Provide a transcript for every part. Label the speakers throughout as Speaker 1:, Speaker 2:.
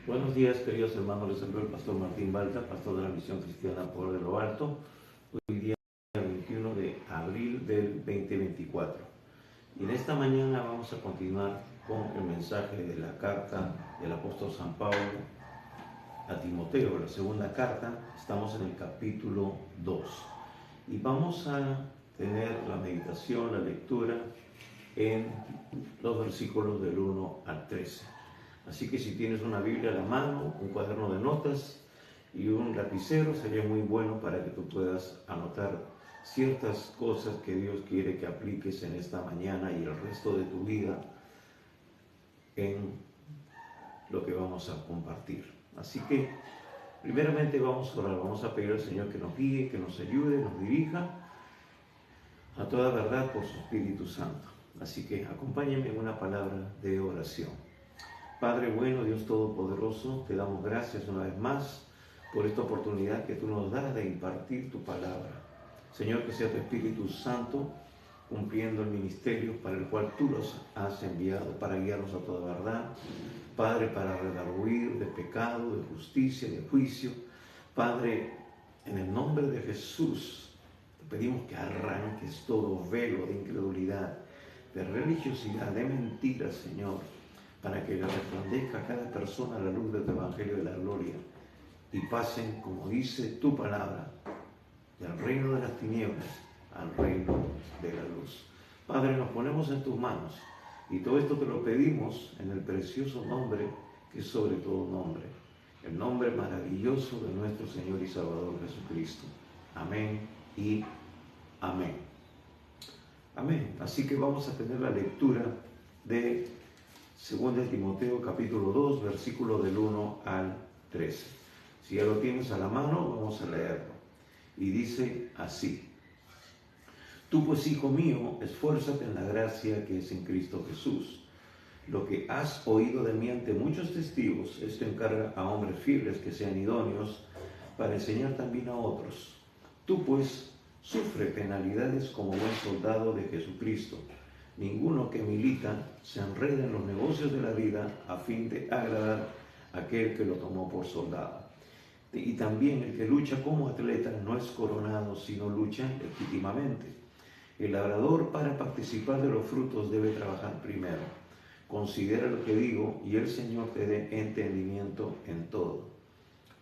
Speaker 1: Buenos días, queridos hermanos. Les saluda el pastor Martín Balta, pastor de la Misión Cristiana Poder de lo Alto. Hoy día 21 de abril del 2024. Y en esta mañana vamos a continuar con el mensaje de la carta del apóstol San Pablo a Timoteo, la segunda carta. Estamos en el capítulo 2. Y vamos a tener la meditación, la lectura en los versículos del 1 al 13. Así que si tienes una Biblia a la mano, un cuaderno de notas y un lapicero, sería muy bueno para que tú puedas anotar ciertas cosas que Dios quiere que apliques en esta mañana y el resto de tu vida en lo que vamos a compartir. Así que primeramente vamos a orar, vamos a pedir al Señor que nos guíe, que nos ayude, nos dirija a toda verdad por su Espíritu Santo. Así que acompáñenme en una palabra de oración. Padre bueno, Dios Todopoderoso, te damos gracias una vez más por esta oportunidad que tú nos das de impartir tu palabra. Señor, que sea tu Espíritu Santo cumpliendo el ministerio para el cual tú los has enviado, para guiarnos a toda verdad. Padre, para redarguir de pecado, de justicia, de juicio. Padre, en el nombre de Jesús, te pedimos que arranques todo velo de incredulidad, de religiosidad, de mentiras, Señor, para que le resplandezca a cada persona la luz de tu Evangelio de la gloria y pasen, como dice tu palabra, del reino de las tinieblas al reino de la luz. Padre, nos ponemos en tus manos y todo esto te lo pedimos en el precioso nombre que es sobre todo nombre, el nombre maravilloso de nuestro Señor y Salvador Jesucristo. Amén y amén. Amén. Así que vamos a tener la lectura de 2 Timoteo capítulo 2, versículo del 1 al 13. Si ya lo tienes a la mano, vamos a leerlo. Y dice así: Tú pues, hijo mío, esfuérzate en la gracia que es en Cristo Jesús. Lo que has oído de mí ante muchos testigos, esto encarga a hombres fieles que sean idóneos para enseñar también a otros. Tú pues, sufre penalidades como buen soldado de Jesucristo. Ninguno que milita se enreda en los negocios de la vida a fin de agradar a aquel que lo tomó por soldado. Y también el que lucha como atleta no es coronado, sino lucha legítimamente. El labrador, para participar de los frutos, debe trabajar primero. Considera lo que digo y el Señor te dé entendimiento en todo.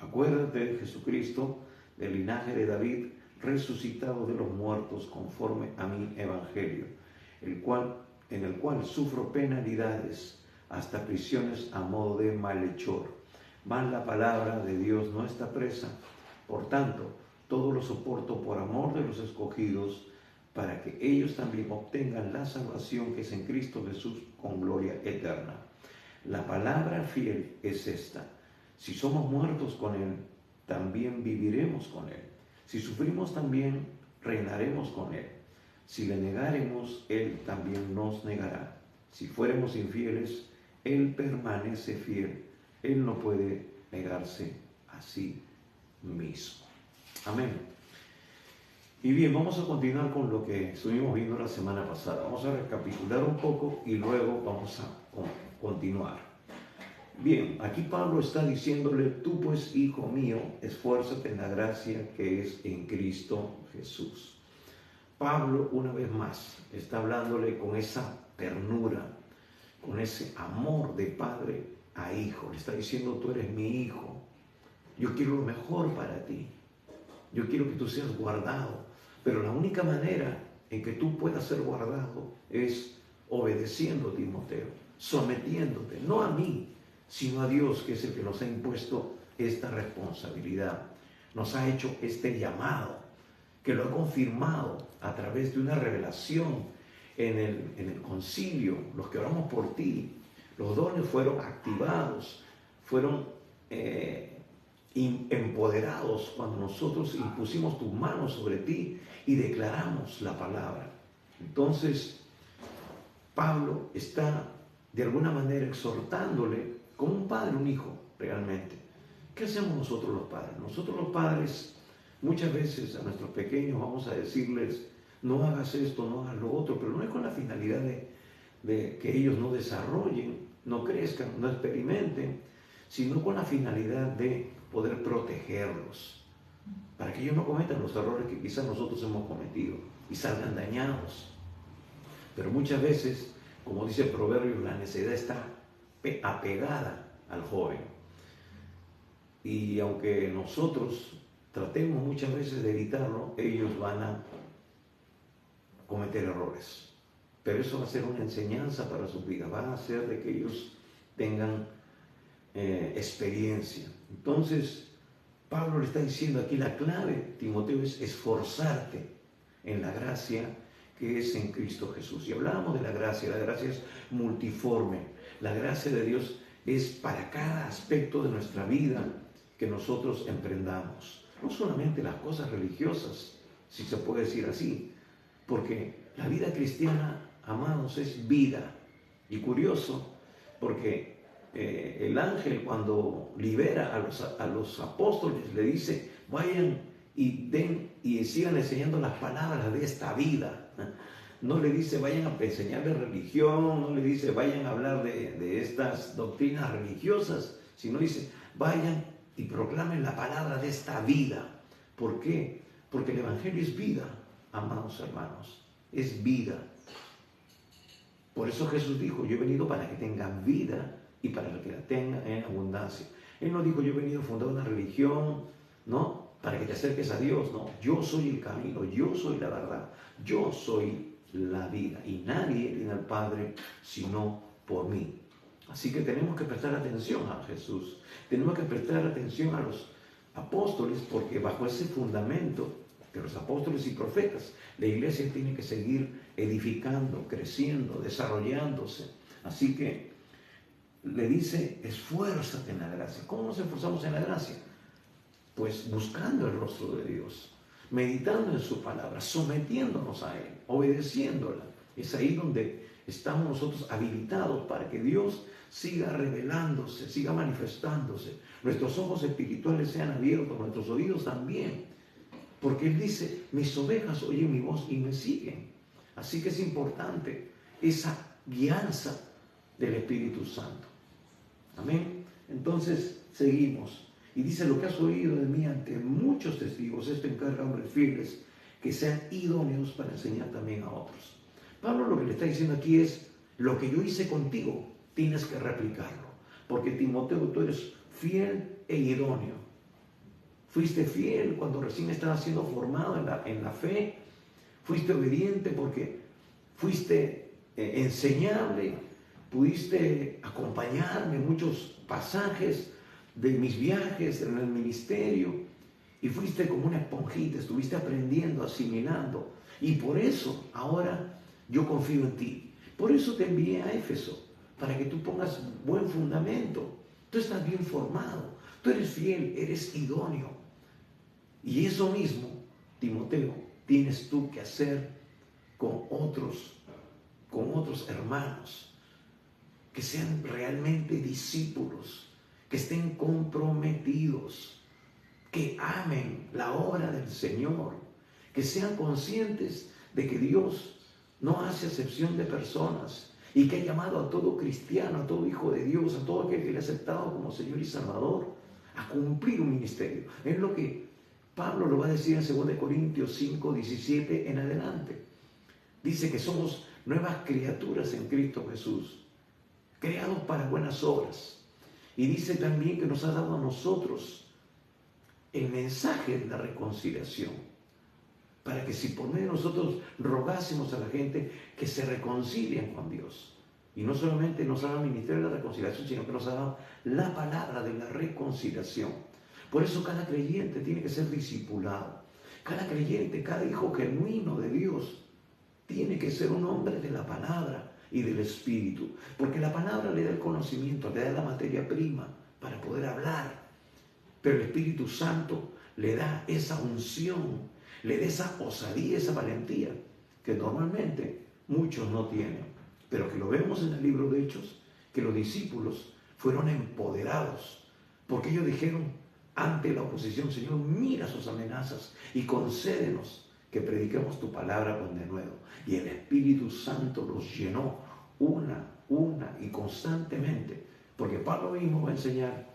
Speaker 1: Acuérdate de Jesucristo, del linaje de David, resucitado de los muertos conforme a mi evangelio, en el cual sufro penalidades, hasta prisiones a modo de malhechor. Mas la palabra de Dios no está presa. Por tanto, todo lo soporto por amor de los escogidos, para que ellos también obtengan la salvación que es en Cristo Jesús con gloria eterna. La palabra fiel es esta: si somos muertos con Él, también viviremos con Él. Si sufrimos, también reinaremos con Él. Si le negaremos, Él también nos negará. Si fuéramos infieles, Él permanece fiel. Él no puede negarse a sí mismo. Amén. Y bien, vamos a continuar con lo que estuvimos viendo la semana pasada. Vamos a recapitular un poco y luego vamos a continuar. Bien, aquí Pablo está diciéndole: tú pues, hijo mío, esfuérzate en la gracia que es en Cristo Jesús. Pablo, una vez más, está hablándole con esa ternura, con ese amor de padre a hijo. Le está diciendo: tú eres mi hijo, yo quiero lo mejor para ti, yo quiero que tú seas guardado, pero la única manera en que tú puedas ser guardado es obedeciendo, Timoteo, sometiéndote, no a mí, sino a Dios, que es el que nos ha impuesto esta responsabilidad, nos ha hecho este llamado, que lo ha confirmado a través de una revelación en el concilio. Los que oramos por ti, los dones fueron activados, fueron empoderados cuando nosotros impusimos tus manos sobre ti y declaramos la palabra. Entonces, Pablo está de alguna manera exhortándole como un padre, un hijo, realmente. ¿Qué hacemos nosotros los padres? Nosotros los padres, muchas veces a nuestros pequeños vamos a decirles: no hagas esto, no hagas lo otro, pero no es con la finalidad de que ellos no desarrollen, no crezcan, no experimenten, sino con la finalidad de poder protegerlos, para que ellos no cometan los errores que quizás nosotros hemos cometido y salgan dañados. Pero muchas veces, como dice el proverbio, la necedad está apegada al joven. Y aunque nosotros tratemos muchas veces de evitarlo, ellos van a cometer errores. Pero eso va a ser una enseñanza para sus vidas, va a hacer de que ellos tengan experiencia. Entonces, Pablo le está diciendo aquí la clave, Timoteo, es esforzarte en la gracia que es en Cristo Jesús. Y hablábamos de la gracia es multiforme. La gracia de Dios es para cada aspecto de nuestra vida que nosotros emprendamos. No solamente las cosas religiosas, si se puede decir así, porque la vida cristiana, amados, es vida. Y curioso, porque el ángel cuando libera a los apóstoles le dice, vayan y den y sigan enseñando las palabras de esta vida. No le dice vayan a enseñarle religión, no le dice vayan a hablar de estas doctrinas religiosas, sino dice vayan y proclamen la palabra de esta vida. ¿Por qué? Porque el evangelio es vida, amados hermanos, es vida. Por eso Jesús dijo, yo he venido para que tengan vida y para que la tengan en abundancia. Él no dijo, yo he venido a fundar una religión, ¿no?, para que te acerques a Dios, no. Yo soy el camino, yo soy la verdad, yo soy la vida y nadie viene al Padre sino por mí. Así que tenemos que prestar atención a Jesús, tenemos que prestar atención a los apóstoles, porque bajo ese fundamento de los apóstoles y profetas, la iglesia tiene que seguir edificando, creciendo, desarrollándose. Así que le dice, esfuérzate en la gracia. ¿Cómo nos esforzamos en la gracia? Pues buscando el rostro de Dios, meditando en su palabra, sometiéndonos a Él, obedeciéndola. Es ahí donde estamos nosotros habilitados para que Dios siga revelándose, siga manifestándose. Nuestros ojos espirituales sean abiertos, nuestros oídos también. Porque Él dice, mis ovejas oyen mi voz y me siguen. Así que es importante esa guianza del Espíritu Santo. Amén. Entonces, seguimos. Y dice, lo que has oído de mí ante muchos testigos, esto encarga a hombres fieles que sean idóneos para enseñar también a otros. Pablo lo que le está diciendo aquí es, lo que yo hice contigo, tienes que replicarlo. Porque Timoteo, tú eres fiel e idóneo. Fuiste fiel cuando recién estabas siendo formado en la fe. Fuiste obediente porque fuiste enseñable. Pudiste acompañarme en muchos pasajes de mis viajes en el ministerio. Y fuiste como una esponjita, estuviste aprendiendo, asimilando. Y por eso ahora yo confío en ti. Por eso te envié a Éfeso, para que tú pongas buen fundamento. Tú estás bien formado, tú eres fiel, eres idóneo. Y eso mismo, Timoteo, tienes tú que hacer con otros hermanos, que sean realmente discípulos, que estén comprometidos, que amen la obra del Señor, que sean conscientes de que Dios no hace acepción de personas y que ha llamado a todo cristiano, a todo hijo de Dios, a todo aquel que le ha aceptado como Señor y Salvador, a cumplir un ministerio. Es lo que Pablo lo va a decir en 2 Corintios 5, 17 en adelante. Dice que somos nuevas criaturas en Cristo Jesús, creados para buenas obras. Y dice también que nos ha dado a nosotros el mensaje de la reconciliación, para que si por medio de nosotros rogásemos a la gente que se reconcilien con Dios. Y no solamente nos ha dado el ministerio de la reconciliación, sino que nos ha dado la palabra de la reconciliación. Por eso cada creyente tiene que ser discipulado. Cada creyente, cada hijo genuino de Dios, tiene que ser un hombre de la palabra y del Espíritu. Porque la palabra le da el conocimiento, le da la materia prima para poder hablar. Pero el Espíritu Santo le da esa unción, le da esa osadía, esa valentía, que normalmente muchos no tienen. Pero que lo vemos en el libro de Hechos, que los discípulos fueron empoderados, porque ellos dijeron ante la oposición, Señor, mira sus amenazas y concédenos que prediquemos tu palabra con denuedo. Y el Espíritu Santo los llenó una y constantemente, porque Pablo mismo va a enseñar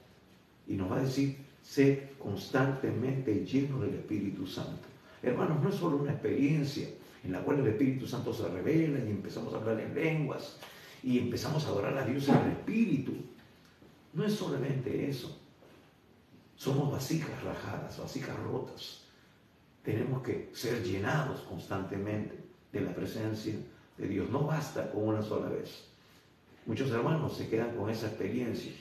Speaker 1: Y nos va a decir, sé constantemente lleno del Espíritu Santo. Hermanos, no es solo una experiencia en la cual el Espíritu Santo se revela y empezamos a hablar en lenguas y empezamos a adorar a Dios en el Espíritu. No es solamente eso. Somos vasijas rajadas, vasijas rotas. Tenemos que ser llenados constantemente de la presencia de Dios. No basta con una sola vez. Muchos hermanos se quedan con esa experiencia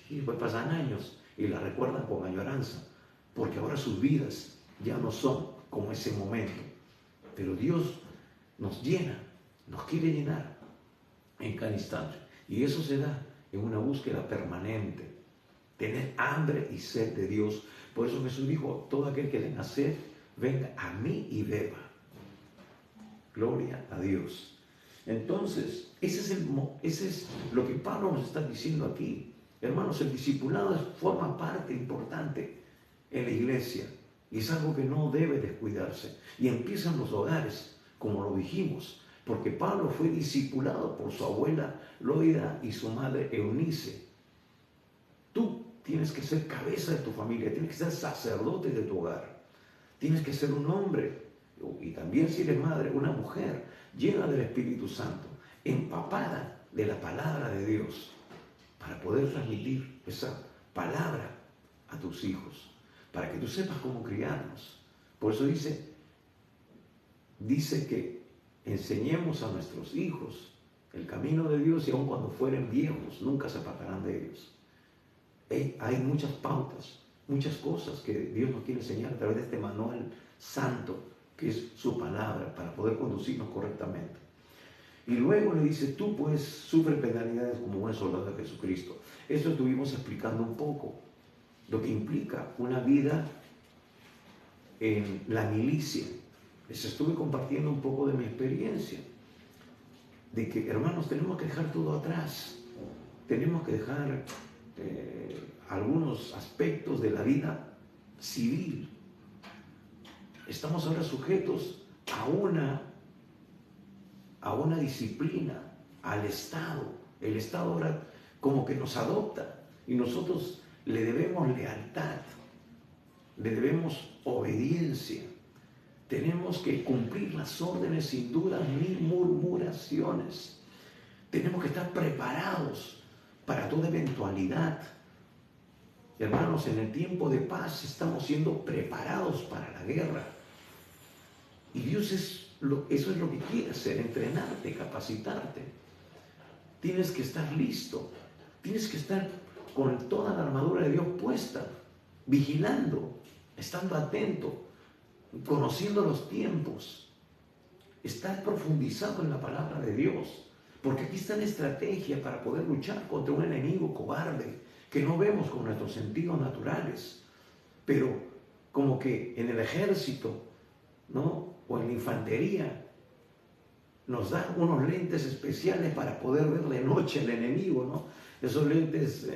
Speaker 1: y después pasan años y la recuerdan con añoranza, porque ahora sus vidas ya no son como ese momento. Pero Dios nos llena, nos quiere llenar en cada instante. Y eso se da en una búsqueda permanente. Tener hambre y sed de Dios. Por eso Jesús dijo, todo aquel que tenga sed, venga a mí y beba. Gloria a Dios. Entonces, ese es lo que Pablo nos está diciendo aquí. Hermanos, el discipulado forma parte importante en la iglesia y es algo que no debe descuidarse. Y empieza en los hogares, como lo dijimos, porque Pablo fue discipulado por su abuela Loida y su madre Eunice. Tú tienes que ser cabeza de tu familia, tienes que ser sacerdote de tu hogar, tienes que ser un hombre, y también si eres madre, una mujer llena del Espíritu Santo, empapada de la palabra de Dios, para poder transmitir esa palabra a tus hijos, para que tú sepas cómo criarlos. Por eso dice que enseñemos a nuestros hijos el camino de Dios y aun cuando fueren viejos, nunca se apartarán de ellos. Hay muchas pautas, muchas cosas que Dios nos quiere enseñar a través de este manual santo, que es su palabra, para poder conducirnos correctamente. Y luego le dice, tú pues sufres penalidades como buen soldado de Jesucristo. Esto estuvimos explicando un poco, lo que implica una vida en la milicia. Les estuve compartiendo un poco de mi experiencia, de que, hermanos, tenemos que dejar todo atrás. Tenemos que dejar algunos aspectos de la vida civil. Estamos ahora sujetos a una disciplina, al Estado. El Estado ahora como que nos adopta y nosotros le debemos lealtad, le debemos obediencia. Tenemos que cumplir las órdenes sin dudas ni murmuraciones. Tenemos que estar preparados para toda eventualidad. Hermanos, en el tiempo de paz estamos siendo preparados para la guerra. Y Dios eso es lo que quiere hacer, entrenarte, capacitarte. Tienes que estar listo, tienes que estar con toda la armadura de Dios puesta, vigilando, estando atento, conociendo los tiempos, estar profundizado en la palabra de Dios, porque aquí está la estrategia para poder luchar contra un enemigo cobarde que no vemos con nuestros sentidos naturales, pero como que en el ejército, ¿no?, o en la infantería, nos dan unos lentes especiales para poder ver de noche al enemigo, ¿no? Esos lentes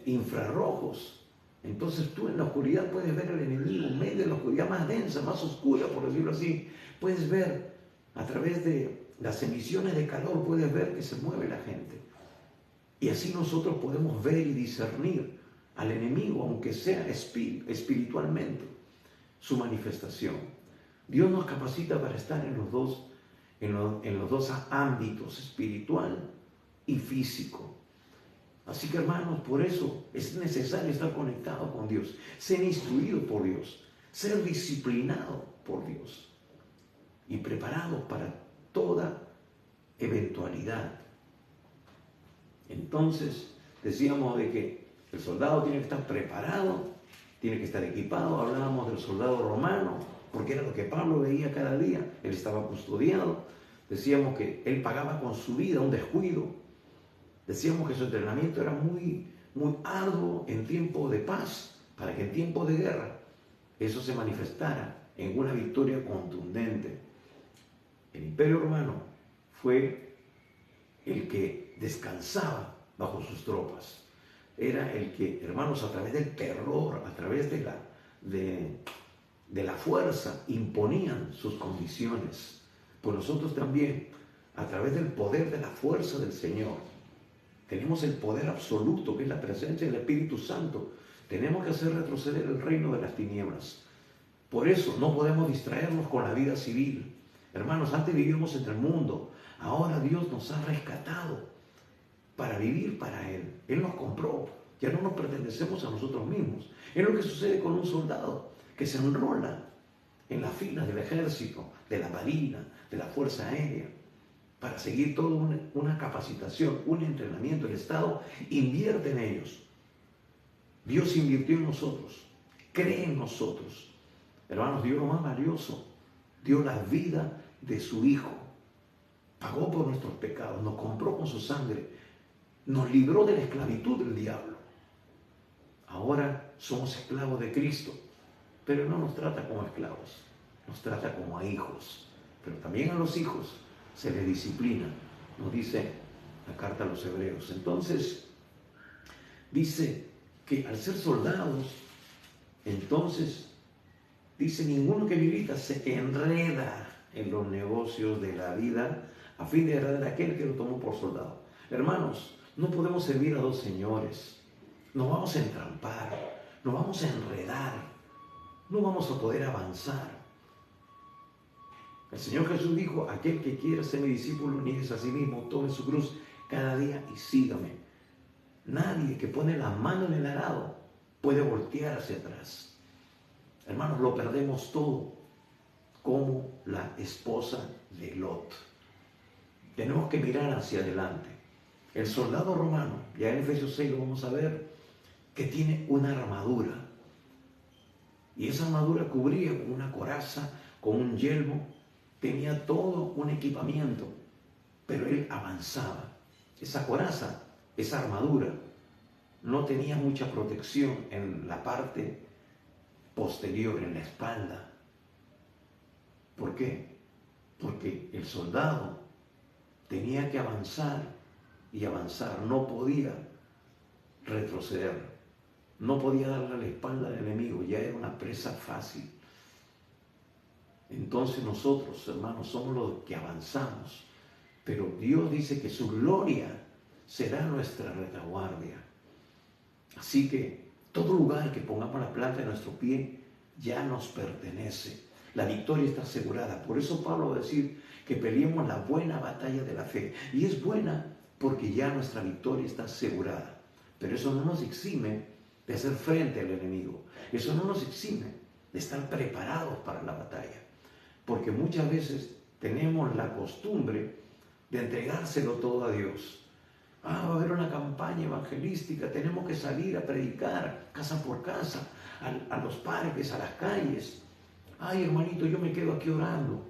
Speaker 1: infrarrojos. Entonces tú en la oscuridad puedes ver al enemigo, en medio de la oscuridad más densa, más oscura, por decirlo así. Puedes ver a través de las emisiones de calor, puedes ver que se mueve la gente. Y así nosotros podemos ver y discernir al enemigo, aunque sea espiritualmente, su manifestación. Dios nos capacita para estar en los dos ámbitos, espiritual y físico. Así que, hermanos, por eso es necesario estar conectado con Dios, ser instruido por Dios, ser disciplinado por Dios y preparado para toda eventualidad. Entonces, decíamos de que el soldado tiene que estar preparado, tiene que estar equipado. Hablábamos del soldado romano, porque era lo que Pablo veía cada día. Él estaba custodiado. Decíamos que él pagaba con su vida un descuido. Decíamos que su entrenamiento era muy, muy arduo en tiempo de paz, para que en tiempo de guerra eso se manifestara en una victoria contundente. El Imperio Romano fue el que descansaba bajo sus tropas. Era el que, hermanos, a través del terror, a través de la fuerza, imponían sus condiciones. Pues nosotros también, a través del poder de la fuerza del Señor, Tenemos el poder absoluto, que es la presencia del Espíritu Santo. Tenemos que hacer retroceder el reino de las tinieblas. Por eso no podemos distraernos con la vida civil. Hermanos, antes vivíamos entre el mundo. Ahora Dios nos ha rescatado para vivir para Él. Él nos compró. Ya no nos pertenecemos a nosotros mismos. Es lo que sucede con un soldado que se enrola en las filas del ejército, de la marina, de la fuerza aérea, para seguir toda una capacitación, un entrenamiento. El Estado invierte en ellos. Dios invirtió en nosotros, cree en nosotros. Hermanos, dio lo más valioso, dio la vida de su Hijo, pagó por nuestros pecados, nos compró con su sangre, nos libró de la esclavitud del diablo. Ahora somos esclavos de Cristo, pero no nos trata como esclavos, nos trata como a hijos. Pero también a los hijos se les disciplina, nos dice la carta a los Hebreos. Entonces, dice que al ser soldados, entonces, dice, ninguno que milita se enreda en los negocios de la vida a fin de agradar a aquel que lo tomó por soldado. Hermanos, no podemos servir a dos señores. Nos vamos a entrampar, nos vamos a enredar, no vamos a poder avanzar. El Señor Jesús dijo, aquel que quiera ser mi discípulo, nieguese a sí mismo, tome su cruz cada día y sígame. Nadie que pone la mano en el arado puede voltear hacia atrás. Hermanos, lo perdemos todo, como la esposa de Lot. Tenemos que mirar hacia adelante. El soldado romano, ya en Efesios 6 lo vamos a ver, que tiene una armadura. Y esa armadura cubría con una coraza, con un yelmo, tenía todo un equipamiento, pero él avanzaba. Esa coraza, esa armadura, no tenía mucha protección en la parte posterior, en la espalda. ¿Por qué? Porque el soldado tenía que avanzar y avanzar, no podía retroceder, no podía darle la espalda al enemigo, ya era una presa fácil. Entonces nosotros, hermanos, somos los que avanzamos, pero Dios dice que su gloria será nuestra retaguardia. Así que todo lugar que pongamos la planta de nuestro pie ya nos pertenece. La victoria está asegurada. Por eso Pablo va a decir que peleemos la buena batalla de la fe. Y es buena porque ya nuestra victoria está asegurada. Pero eso no nos exime de hacer frente al enemigo. Eso no nos exime de estar preparados para la batalla. Porque muchas veces tenemos la costumbre de entregárselo todo a Dios. Va a haber una campaña evangelística, tenemos que salir a predicar casa por casa, a los parques, a las calles. Ay, hermanito, yo me quedo aquí orando.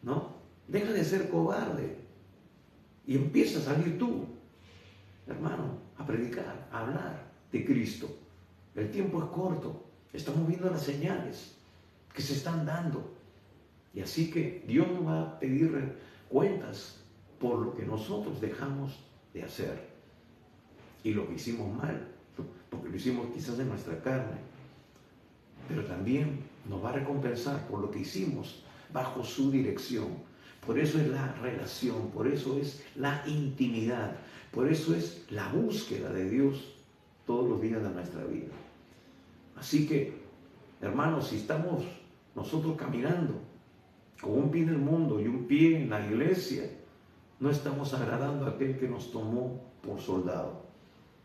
Speaker 1: ¿No? Deja de ser cobarde y empieza a salir tú, hermano, a predicar, a hablar de Cristo. El tiempo es corto, estamos viendo las señales que se están dando. Y así que Dios nos va a pedir cuentas por lo que nosotros dejamos de hacer y lo que hicimos mal, porque lo hicimos quizás en nuestra carne, pero también nos va a recompensar por lo que hicimos bajo su dirección. Por eso es la relación, por eso es la intimidad, por eso es la búsqueda de Dios todos los días de nuestra vida. Así que, hermanos, si estamos nosotros caminando con un pie en el mundo y un pie en la iglesia, no estamos agradando a aquel que nos tomó por soldado.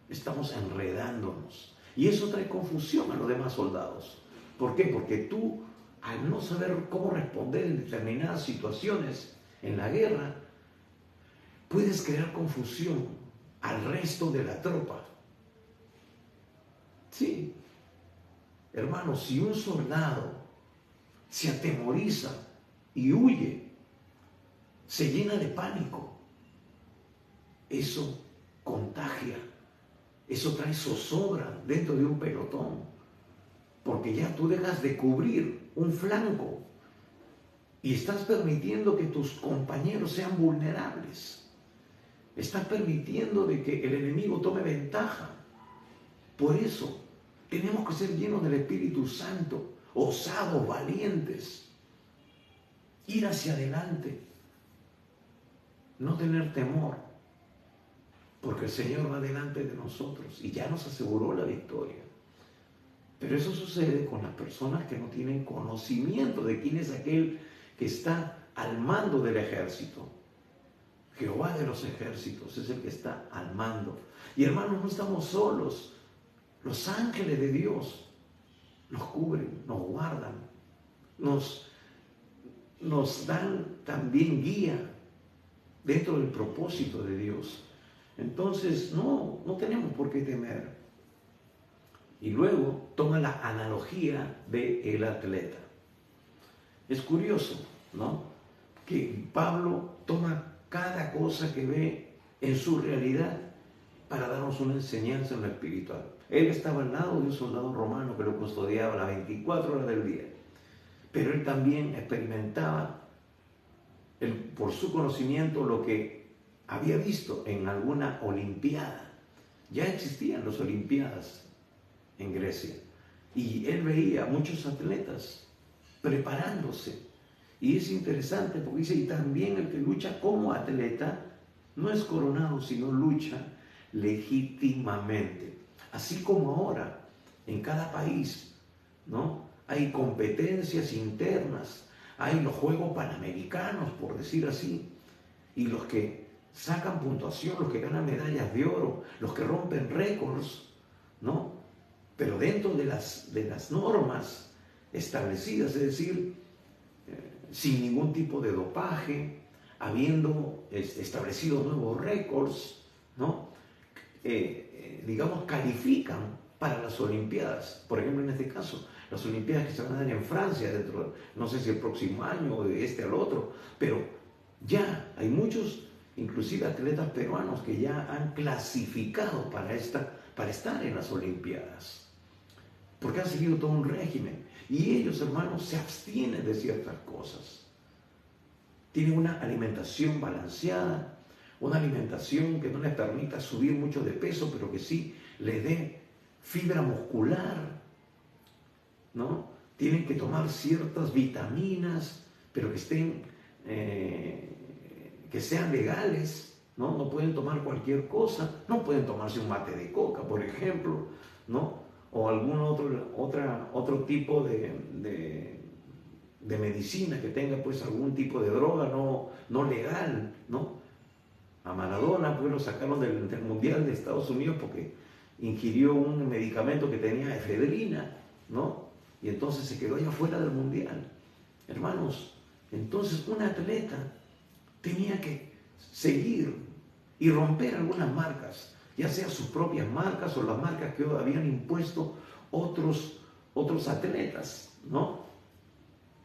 Speaker 1: Estamos enredándonos. Y eso trae confusión a los demás soldados. ¿Por qué? Porque tú, al no saber cómo responder en determinadas situaciones en la guerra, puedes crear confusión al resto de la tropa. Sí. Hermanos, si un soldado se atemoriza y huye, se llena de pánico, eso contagia, eso trae zozobra dentro de un pelotón, porque ya tú dejas de cubrir un flanco y estás permitiendo que tus compañeros sean vulnerables, estás permitiendo de que el enemigo tome ventaja. Por eso tenemos que ser llenos del Espíritu Santo, osados, valientes, ir hacia adelante, no tener temor. porque el Señor va delante de nosotros y ya nos aseguró la victoria. Pero eso sucede con las personas que no tienen conocimiento de quién es aquel que está al mando del ejército. Jehová de los ejércitos es el que está al mando. Y hermanos, no estamos solos. Los ángeles de Dios nos cubren, nos guardan, nos dan también guía dentro del propósito de Dios. Entonces, no tenemos por qué temer. Y luego toma la analogía del atleta. Es curioso, ¿no?, que Pablo toma cada cosa que ve en su realidad para darnos una enseñanza en lo espiritual. Él estaba al lado de un soldado romano que lo custodiaba las 24 horas del día, pero él también experimentaba por su conocimiento lo que había visto en alguna olimpiada. Ya existían las olimpiadas en Grecia y él veía muchos atletas preparándose. Y es interesante porque dice, y también el que lucha como atleta no es coronado, sino lucha legítimamente. Así como ahora, en cada país, ¿no?, hay competencias internas, hay los Juegos Panamericanos, por decir así, y los que sacan puntuación, los que ganan medallas de oro, los que rompen récords, ¿no?, pero dentro de las normas establecidas, es decir, sin ningún tipo de dopaje, habiendo establecido nuevos récords, ¿no?, digamos, califican para las Olimpiadas. Por ejemplo, en este caso, las Olimpiadas que se van a dar en Francia, no sé si el próximo año o de este al otro, pero ya hay muchos, inclusive atletas peruanos, que ya han clasificado para estar en las Olimpiadas, porque han seguido todo un régimen. Y ellos, hermanos, se abstienen de ciertas cosas. Tienen una alimentación balanceada, una alimentación que no les permita subir mucho de peso, pero que sí les dé fibra muscular, ¿no? Tienen que tomar ciertas vitaminas, pero que sean legales, ¿no? No pueden tomar cualquier cosa, no pueden tomarse un mate de coca, por ejemplo, ¿no?, o algún otro tipo de medicina que tenga pues algún tipo de droga no legal, ¿no? A Maradona pues lo sacaron del Mundial de Estados Unidos porque ingirió un medicamento que tenía efedrina, ¿no? Y entonces se quedó allá fuera del Mundial. Hermanos, entonces un atleta tenía que seguir y romper algunas marcas, ya sea sus propias marcas o las marcas que habían impuesto otros atletas, ¿no?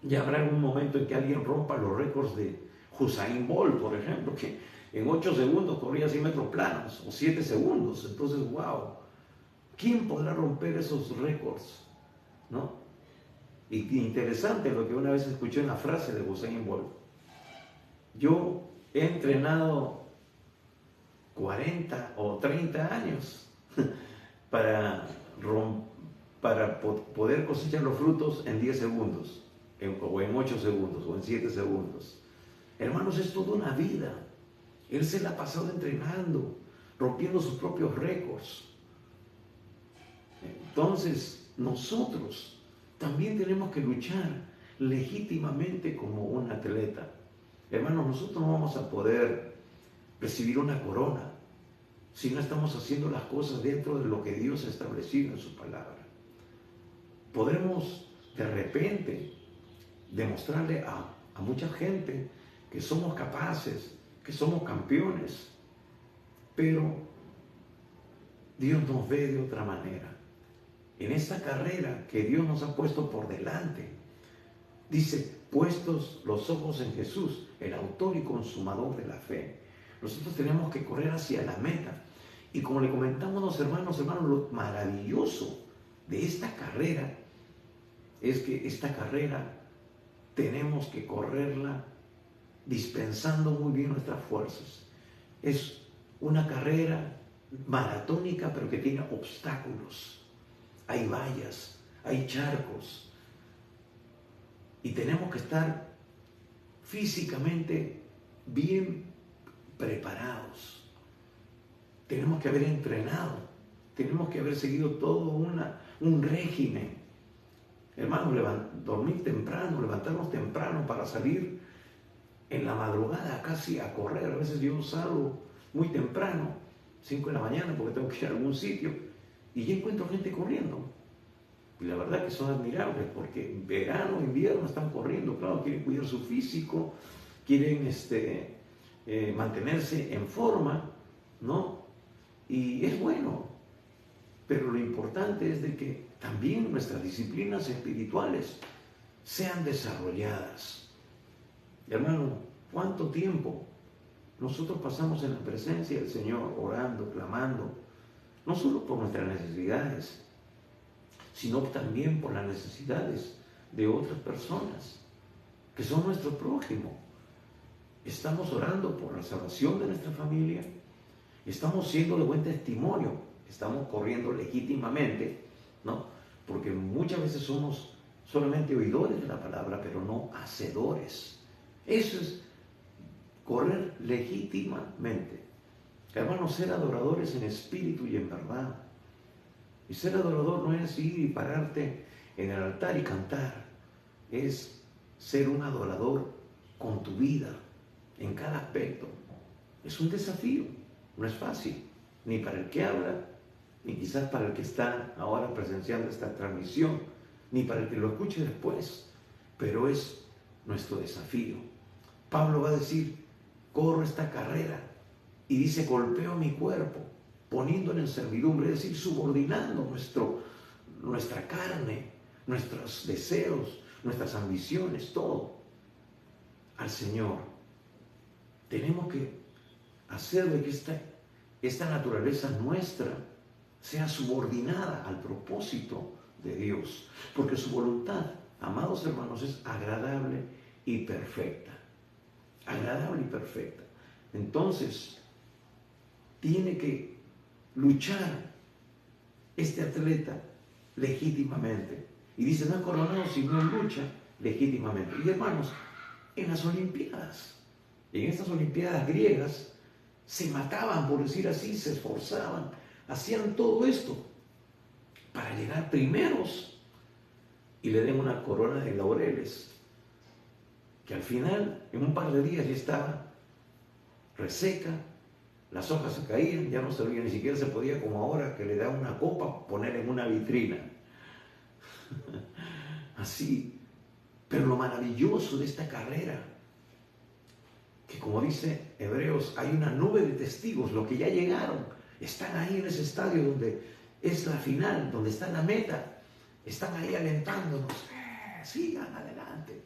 Speaker 1: Ya habrá algún momento en que alguien rompa los récords de Usain Bolt, por ejemplo, que en 8 segundos corría 100 metros planos, o 7 segundos. Entonces, wow, ¿quién podrá romper esos récords, no? Y interesante lo que una vez escuché en la frase de Usain Bolt. Yo he entrenado 40 o 30 años para poder cosechar los frutos en 10 segundos, o en 8 segundos, o en 7 segundos. Hermanos, es toda una vida. Él se la ha pasado entrenando, rompiendo sus propios récords. Entonces, nosotros también tenemos que luchar legítimamente como un atleta. Hermanos, nosotros no vamos a poder recibir una corona si no estamos haciendo las cosas dentro de lo que Dios ha establecido en su palabra. Podremos de repente demostrarle a mucha gente que somos capaces, que somos campeones, pero Dios nos ve de otra manera. En esta carrera que Dios nos ha puesto por delante, dice, puestos los ojos en Jesús, el autor y consumador de la fe. Nosotros tenemos que correr hacia la meta. Y como le comentamos los hermanos, lo maravilloso de esta carrera es que esta carrera tenemos que correrla dispensando muy bien nuestras fuerzas. Es una carrera maratónica, pero que tiene obstáculos. Hay vallas, hay charcos. Y tenemos que estar físicamente bien preparados. tenemos que haber entrenado, tenemos que haber seguido todo un régimen. Hermanos, dormir temprano, levantarnos temprano para salir en la madrugada casi a correr. A veces yo salgo muy temprano, 5 de la mañana, porque tengo que ir a algún sitio, y ya encuentro gente corriendo. Y la verdad que son admirables, porque en verano, invierno están corriendo, claro, quieren cuidar su físico, quieren mantenerse en forma, ¿no? Y es bueno, pero lo importante es de que también nuestras disciplinas espirituales sean desarrolladas. Hermano, ¿cuánto tiempo nosotros pasamos en la presencia del Señor, orando, clamando, no solo por nuestras necesidades, sino también por las necesidades de otras personas, que son nuestro prójimo? Estamos orando por la salvación de nuestra familia, estamos siendo de buen testimonio, estamos corriendo legítimamente, ¿no? Porque muchas veces somos solamente oidores de la palabra, pero no hacedores. Eso es correr legítimamente. Hermanos, ser adoradores en espíritu y en verdad. Y ser adorador no es ir y pararte en el altar y cantar, es ser un adorador con tu vida, en cada aspecto. Es un desafío, no es fácil, ni para el que habla, ni quizás para el que está ahora presenciando esta transmisión, ni para el que lo escuche después, pero es nuestro desafío. Pablo va a decir, corro esta carrera, y dice, golpeo mi cuerpo, poniéndolo en servidumbre, es decir, subordinando nuestra carne, nuestros deseos, nuestras ambiciones, todo, al Señor. Tenemos que hacer de que esta naturaleza nuestra sea subordinada al propósito de Dios, porque su voluntad, amados hermanos, es agradable y perfecta. Agradable y perfecta. Entonces, tiene que luchar este atleta legítimamente. Y dice, no es coronado, sino lucha legítimamente. Y hermanos, en las Olimpiadas, en estas Olimpiadas griegas, se mataban, por decir así, se esforzaban, hacían todo esto para llegar primeros y le den una corona de laureles, que al final, en un par de días ya estaba reseca, las hojas se caían, ya no servía, ni siquiera se podía, como ahora, que le da una copa, poner en una vitrina. Así. Pero lo maravilloso de esta carrera, que como dice Hebreos, hay una nube de testigos, los que ya llegaron, están ahí en ese estadio donde es la final, donde está la meta, están ahí alentándonos, sigan adelante.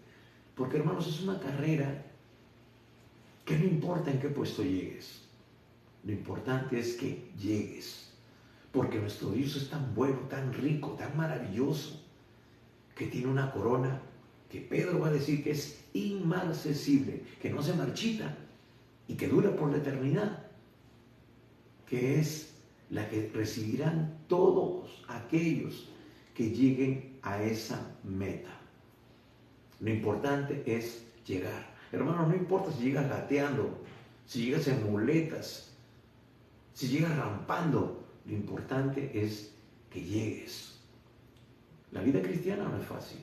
Speaker 1: Porque hermanos, es una carrera que no importa en qué puesto llegues, lo importante es que llegues, porque nuestro Dios es tan bueno, tan rico, tan maravilloso, que tiene una corona que Pedro va a decir que es inmarcesible, que no se marchita y que dura por la eternidad, que es la que recibirán todos aquellos que lleguen a esa meta. Lo importante es llegar. Hermanos, no importa si llegas gateando, si llegas en muletas, si llegas rampando, lo importante es que llegues. La vida cristiana no es fácil.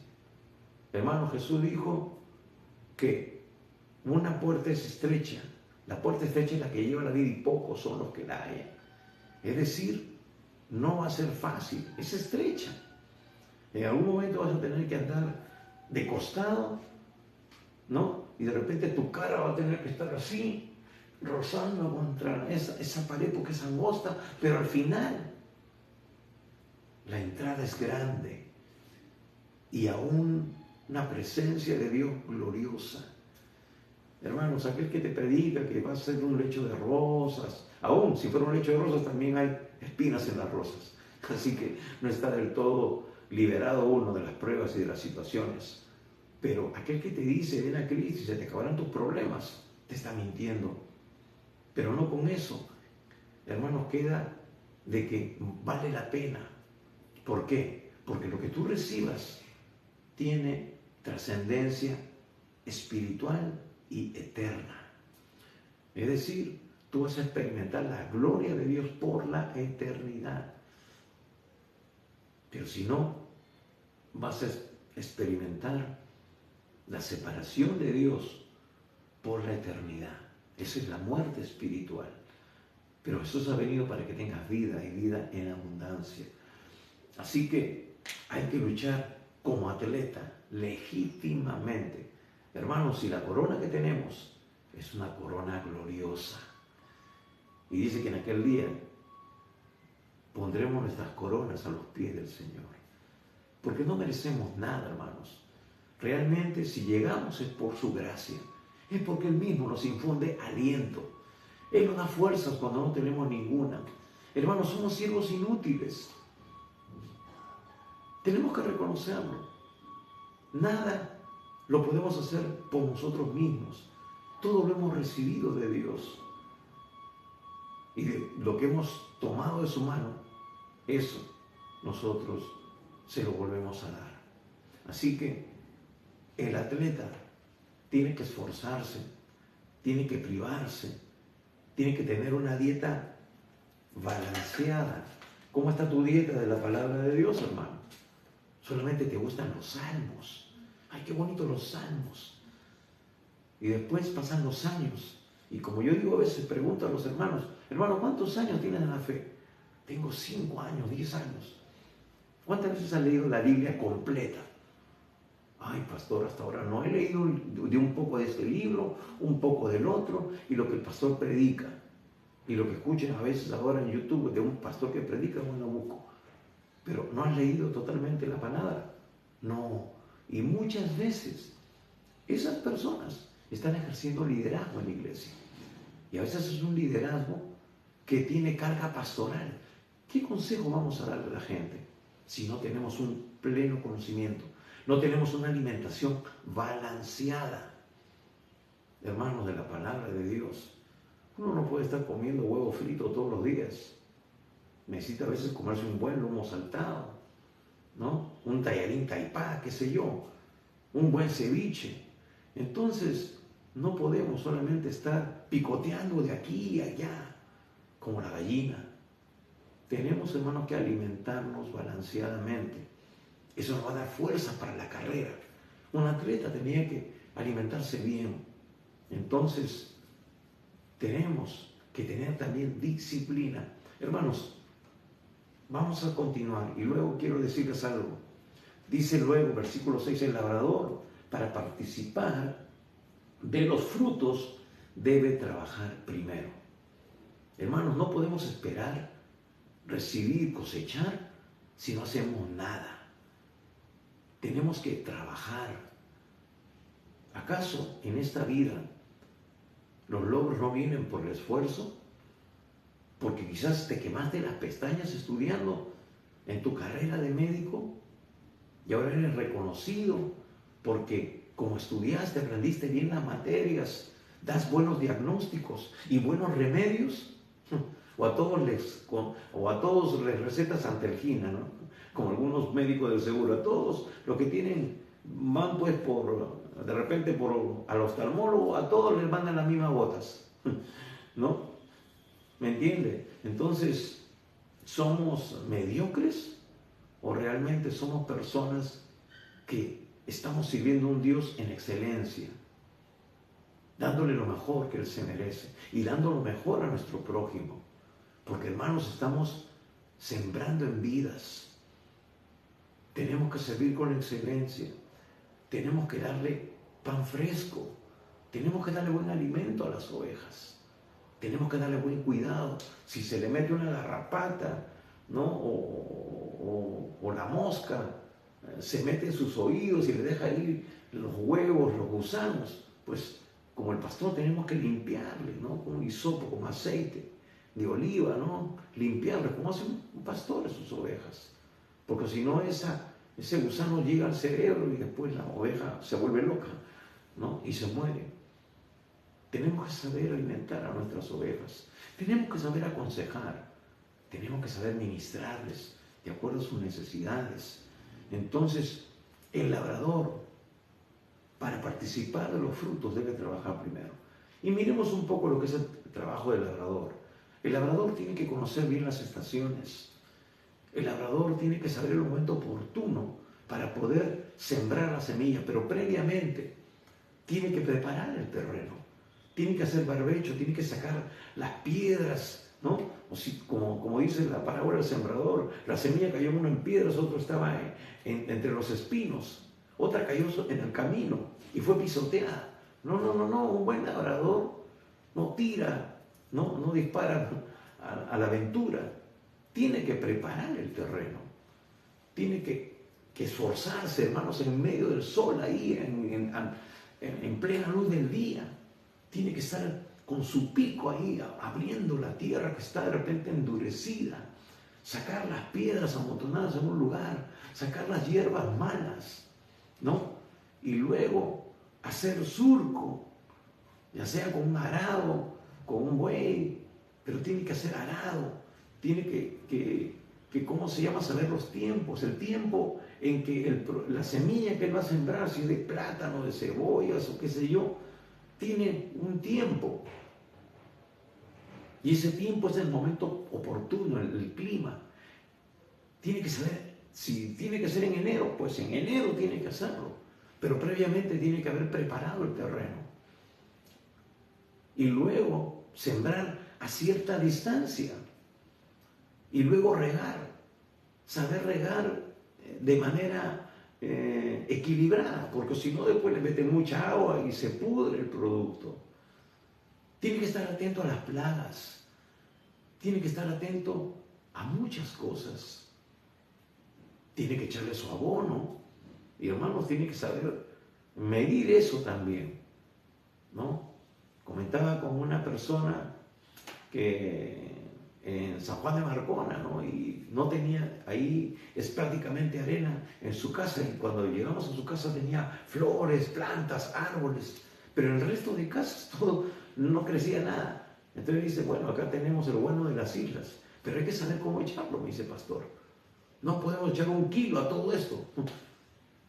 Speaker 1: Hermano, Jesús dijo que una puerta es estrecha, la puerta estrecha es la que lleva la vida y pocos son los que la hallan. Es decir, no va a ser fácil, es estrecha. En algún momento vas a tener que andar de costado, ¿no? Y de repente tu cara va a tener que estar así, rozando contra esa pared porque es angosta, pero al final la entrada es grande y aún una presencia de Dios gloriosa. Hermanos, aquel que te predica que va a ser un lecho de rosas, aún si fuera un lecho de rosas también hay espinas en las rosas, así que no está del todo liberado uno de las pruebas y de las situaciones. Pero aquel que te dice ven a Cristo y se te acabarán tus problemas, te está mintiendo. Pero no con eso, hermanos, queda de que vale la pena. ¿Por qué? Porque lo que tú recibas tiene trascendencia espiritual y eterna. Es decir, tú vas a experimentar la gloria de Dios por la eternidad. Pero si no, vas a experimentar la separación de Dios por la eternidad. Esa es la muerte espiritual. Pero Jesús ha venido para que tengas vida y vida en abundancia. Así que hay que luchar como atleta, legítimamente. Hermanos, si la corona que tenemos es una corona gloriosa, y dice que en aquel día pondremos nuestras coronas a los pies del Señor, porque no merecemos nada, hermanos. Realmente, si llegamos es por su gracia, es porque Él mismo nos infunde aliento. Él nos da fuerzas cuando no tenemos ninguna. Hermanos, somos siervos inútiles. Tenemos que reconocerlo. Nada lo podemos hacer por nosotros mismos. Todo lo hemos recibido de Dios. Y de lo que hemos tomado de su mano, eso nosotros se lo volvemos a dar. Así que el atleta tiene que esforzarse, tiene que privarse, tiene que tener una dieta balanceada. ¿Cómo está tu dieta de la palabra de Dios, hermano? Solamente te gustan los salmos. Ay, qué bonitos los salmos. Y después pasan los años. Y como yo digo a veces, pregunto a los hermanos, hermano, ¿cuántos años tienes en la fe? Tengo 5 años, 10 años. ¿Cuántas veces has leído la Biblia completa? Ay, pastor, hasta ahora no he leído de un poco de este libro, un poco del otro, y lo que el pastor predica. Y lo que escuchan a veces ahora en YouTube de un pastor que predica en un nabuco. Pero no has leído totalmente la palabra. No. Y muchas veces esas personas están ejerciendo liderazgo en la iglesia. Y a veces es un liderazgo que tiene carga pastoral. ¿Qué consejo vamos a darle a la gente si no tenemos un pleno conocimiento? No tenemos una alimentación balanceada, hermanos, de la palabra de Dios. Uno no puede estar comiendo huevo frito todos los días. Necesita a veces comerse un buen lomo saltado, ¿no? Un tallarín taipá, qué sé yo, un buen ceviche. Entonces, no podemos solamente estar picoteando de aquí y allá, como la gallina. Tenemos, hermanos, que alimentarnos balanceadamente. Eso nos va a dar fuerza para la carrera. Un atleta tenía que alimentarse bien. Entonces, tenemos que tener también disciplina. Hermanos, vamos a continuar y luego quiero decirles algo. Dice luego, versículo 6, el labrador, para participar de los frutos, debe trabajar primero. Hermanos, no podemos esperar recibir, cosechar, si no hacemos nada. Tenemos que trabajar. ¿Acaso en esta vida los logros no vienen por el esfuerzo? Porque quizás te quemaste las pestañas estudiando en tu carrera de médico y ahora eres reconocido porque como estudiaste, aprendiste bien las materias, das buenos diagnósticos y buenos remedios. O a todos les recetas Antelgina, ¿no? Como algunos médicos del seguro, a todos los que tienen, van pues de repente al oftalmólogo, a todos les mandan las mismas gotas, ¿no? ¿Me entiende? Entonces, ¿somos mediocres o realmente somos personas que estamos sirviendo a un Dios en excelencia, dándole lo mejor que Él se merece y dando lo mejor a nuestro prójimo? Porque, hermanos, estamos sembrando en vidas. Tenemos que servir con excelencia. Tenemos que darle pan fresco. Tenemos que darle buen alimento a las ovejas. Tenemos que darle buen cuidado. Si se le mete una garrapata, ¿no? o la mosca se mete en sus oídos y le deja ir los huevos, los gusanos, pues como el pastor tenemos que limpiarle, ¿no? Con un hisopo, con aceite de oliva, ¿no? Limpiarle como hace un pastor a sus ovejas. Porque si no, ese gusano llega al cerebro y después la oveja se vuelve loca, ¿no? Y se muere. Tenemos que saber alimentar a nuestras ovejas. Tenemos que saber aconsejar. Tenemos que saber ministrarles de acuerdo a sus necesidades. Entonces, el labrador, para participar de los frutos, debe trabajar primero. Y miremos un poco lo que es el trabajo del labrador. El labrador tiene que conocer bien las estaciones. El labrador tiene que saber el momento oportuno para poder sembrar la semilla, pero previamente tiene que preparar el terreno, tiene que hacer barbecho, tiene que sacar las piedras, ¿no? O si, como dice la parábola del sembrador, la semilla cayó uno en piedras, otro estaba entre los espinos, otra cayó en el camino y fue pisoteada. No, un buen labrador no tira, no dispara a la aventura. Tiene que preparar el terreno, tiene que esforzarse, hermanos, en medio del sol, ahí, en plena luz del día. Tiene que estar con su pico ahí, abriendo la tierra que está de repente endurecida, sacar las piedras amontonadas en un lugar, sacar las hierbas malas, ¿no? Y luego hacer surco, ya sea con un arado, con un buey, pero tiene que hacer arado, tiene que ¿cómo se llama? Saber los tiempos, el tiempo en que la semilla que él va a sembrar, si es de plátano, de cebollas o qué sé yo, tiene un tiempo. Y ese tiempo es el momento oportuno, el clima. Tiene que saber, si tiene que ser en enero, pues en enero tiene que hacerlo. Pero previamente tiene que haber preparado el terreno. Y luego sembrar a cierta distancia. Y luego regar. Saber regar de manera equilibrada, porque si no después le meten mucha agua y se pudre el producto. Tiene que estar atento a las plagas, tiene que estar atento a muchas cosas, tiene que echarle su abono, y hermanos, tiene que saber medir eso también, ¿no? Comentaba con una persona que en San Juan de Marcona, ¿no? Y no tenía, ahí es prácticamente arena en su casa, y cuando llegamos a su casa tenía flores, plantas, árboles, pero en el resto de casas todo no crecía nada. Entonces dice, bueno, acá tenemos el bueno de las islas, pero hay que saber cómo echarlo, me dice pastor. No podemos echar 1 kilo a todo esto.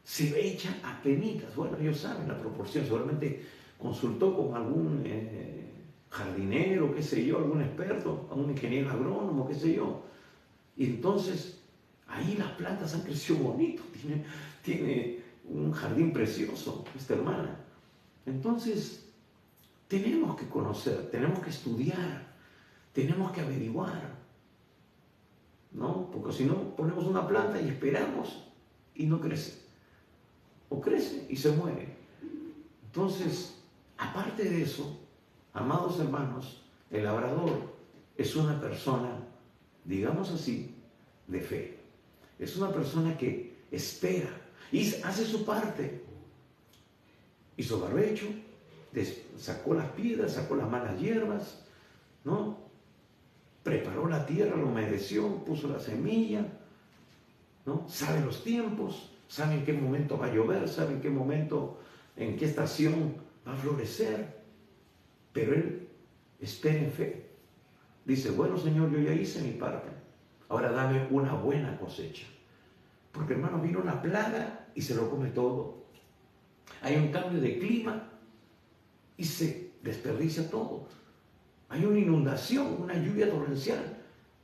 Speaker 1: Se echa a penitas. Bueno, ellos saben la proporción, seguramente consultó con algún jardinero, qué sé yo, algún experto, algún ingeniero agrónomo, qué sé yo. Y entonces, ahí las plantas han crecido bonito, tiene un jardín precioso, esta hermana. Entonces, tenemos que conocer, tenemos que estudiar, tenemos que averiguar, ¿no? Porque si no, ponemos una planta y esperamos y no crece. O crece y se muere. Entonces, aparte de eso, amados hermanos, el labrador es una persona, digamos así, de fe. Es una persona que espera y hace su parte. Hizo barbecho, sacó las piedras, sacó las malas hierbas, ¿no? Preparó la tierra, lo humedeció, puso la semilla, ¿no? Sabe los tiempos, sabe en qué momento va a llover, sabe en qué momento, en qué estación va a florecer. Pero él espera en fe. Dice, bueno, Señor, yo ya hice mi parte. Ahora dame una buena cosecha. Porque, hermano, vino una plaga y se lo come todo. Hay un cambio de clima y se desperdicia todo. Hay una inundación, una lluvia torrencial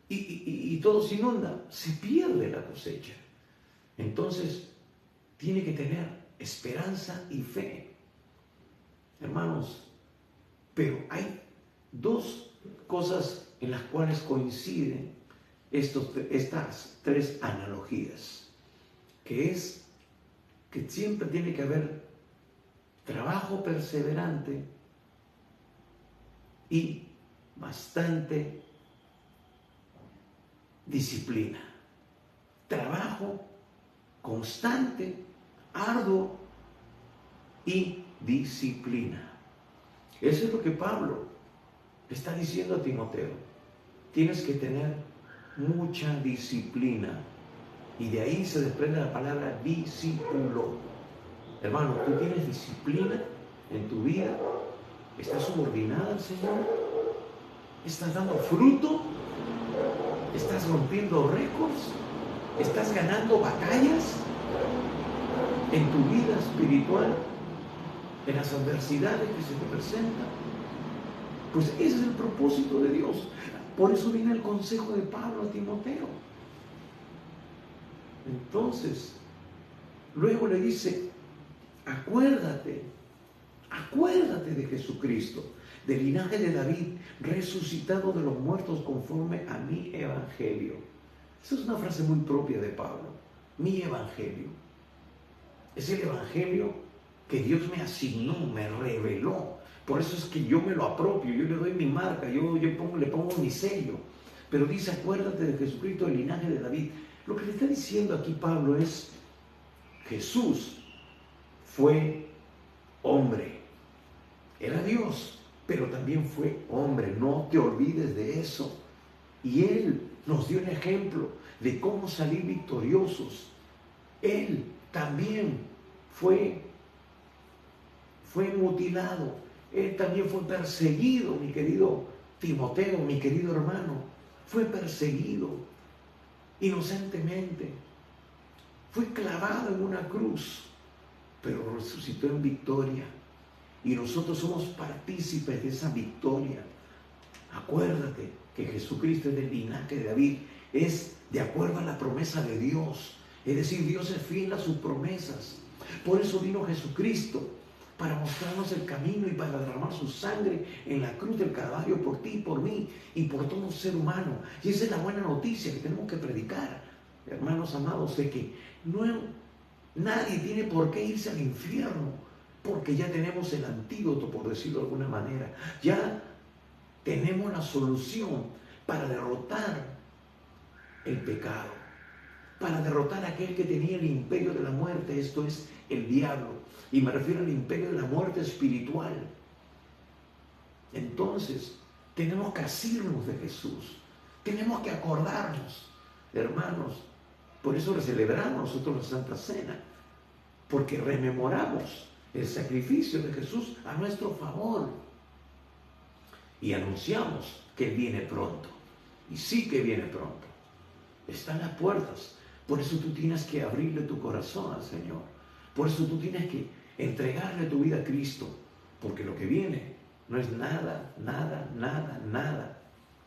Speaker 1: y todo se inunda. Se pierde la cosecha. Entonces, tiene que tener esperanza y fe. Hermanos, pero hay 2 cosas en las cuales coinciden estas 3 analogías, que es que siempre tiene que haber trabajo perseverante y bastante disciplina. Trabajo constante, arduo y disciplina. Eso es lo que Pablo le está diciendo a Timoteo. Tienes que tener mucha disciplina. Y de ahí se desprende la palabra discípulo. Hermano, ¿tú tienes disciplina en tu vida? ¿Estás subordinada al Señor? ¿Estás dando fruto? ¿Estás rompiendo récords? ¿Estás ganando batallas en tu vida espiritual? ¿En las adversidades que se te presentan? Pues ese es el propósito de Dios. Por eso viene el consejo de Pablo a Timoteo. Entonces, luego le dice, acuérdate de Jesucristo, del linaje de David, resucitado de los muertos conforme a mi evangelio. Esa es una frase muy propia de Pablo. Mi evangelio. Es el evangelio que Dios me asignó, me reveló. Por eso es que yo me lo apropio, yo le doy mi marca, le pongo mi sello. Pero dice, acuérdate de Jesucristo, del linaje de David. Lo que le está diciendo aquí Pablo es, Jesús fue hombre. Era Dios, pero también fue hombre. No te olvides de eso. Y Él nos dio un ejemplo de cómo salir victoriosos. Él también fue mutilado. Él también fue perseguido, mi querido Timoteo, mi querido hermano. Fue perseguido inocentemente. Fue clavado en una cruz, pero resucitó en victoria. Y nosotros somos partícipes de esa victoria. Acuérdate que Jesucristo es del linaje de David, es de acuerdo a la promesa de Dios. Es decir, Dios es fiel a sus promesas. Por eso vino Jesucristo, para mostrarnos el camino y para derramar su sangre en la cruz del Calvario por ti, por mí y por todo ser humano. Y esa es la buena noticia que tenemos que predicar, hermanos amados, de que nadie tiene por qué irse al infierno, porque ya tenemos el antídoto, por decirlo de alguna manera. Ya tenemos la solución para derrotar el pecado, para derrotar a aquel que tenía el imperio de la muerte, esto es el diablo. Y me refiero al imperio de la muerte espiritual. Entonces, tenemos que asirnos de Jesús. Tenemos que acordarnos, hermanos. Por eso celebramos nosotros la Santa Cena. Porque rememoramos el sacrificio de Jesús a nuestro favor. Y anunciamos que Él viene pronto. Y sí que viene pronto. Están las puertas. Por eso tú tienes que abrirle tu corazón al Señor. Por eso tú tienes que entregarle tu vida a Cristo. Porque lo que viene no es nada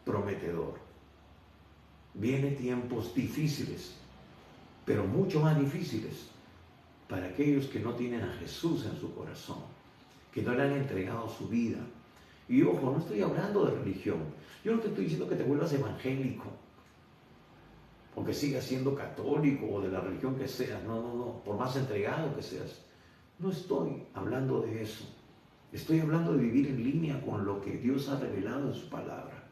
Speaker 1: prometedor. Vienen tiempos difíciles, pero mucho más difíciles para aquellos que no tienen a Jesús en su corazón, que no le han entregado su vida. Y ojo, no estoy hablando de religión. Yo no te estoy diciendo que te vuelvas evangélico, o que sigas siendo católico, o de la religión que seas. No, por más entregado que seas. No estoy hablando de eso. Estoy hablando de vivir en línea con lo que Dios ha revelado en su palabra.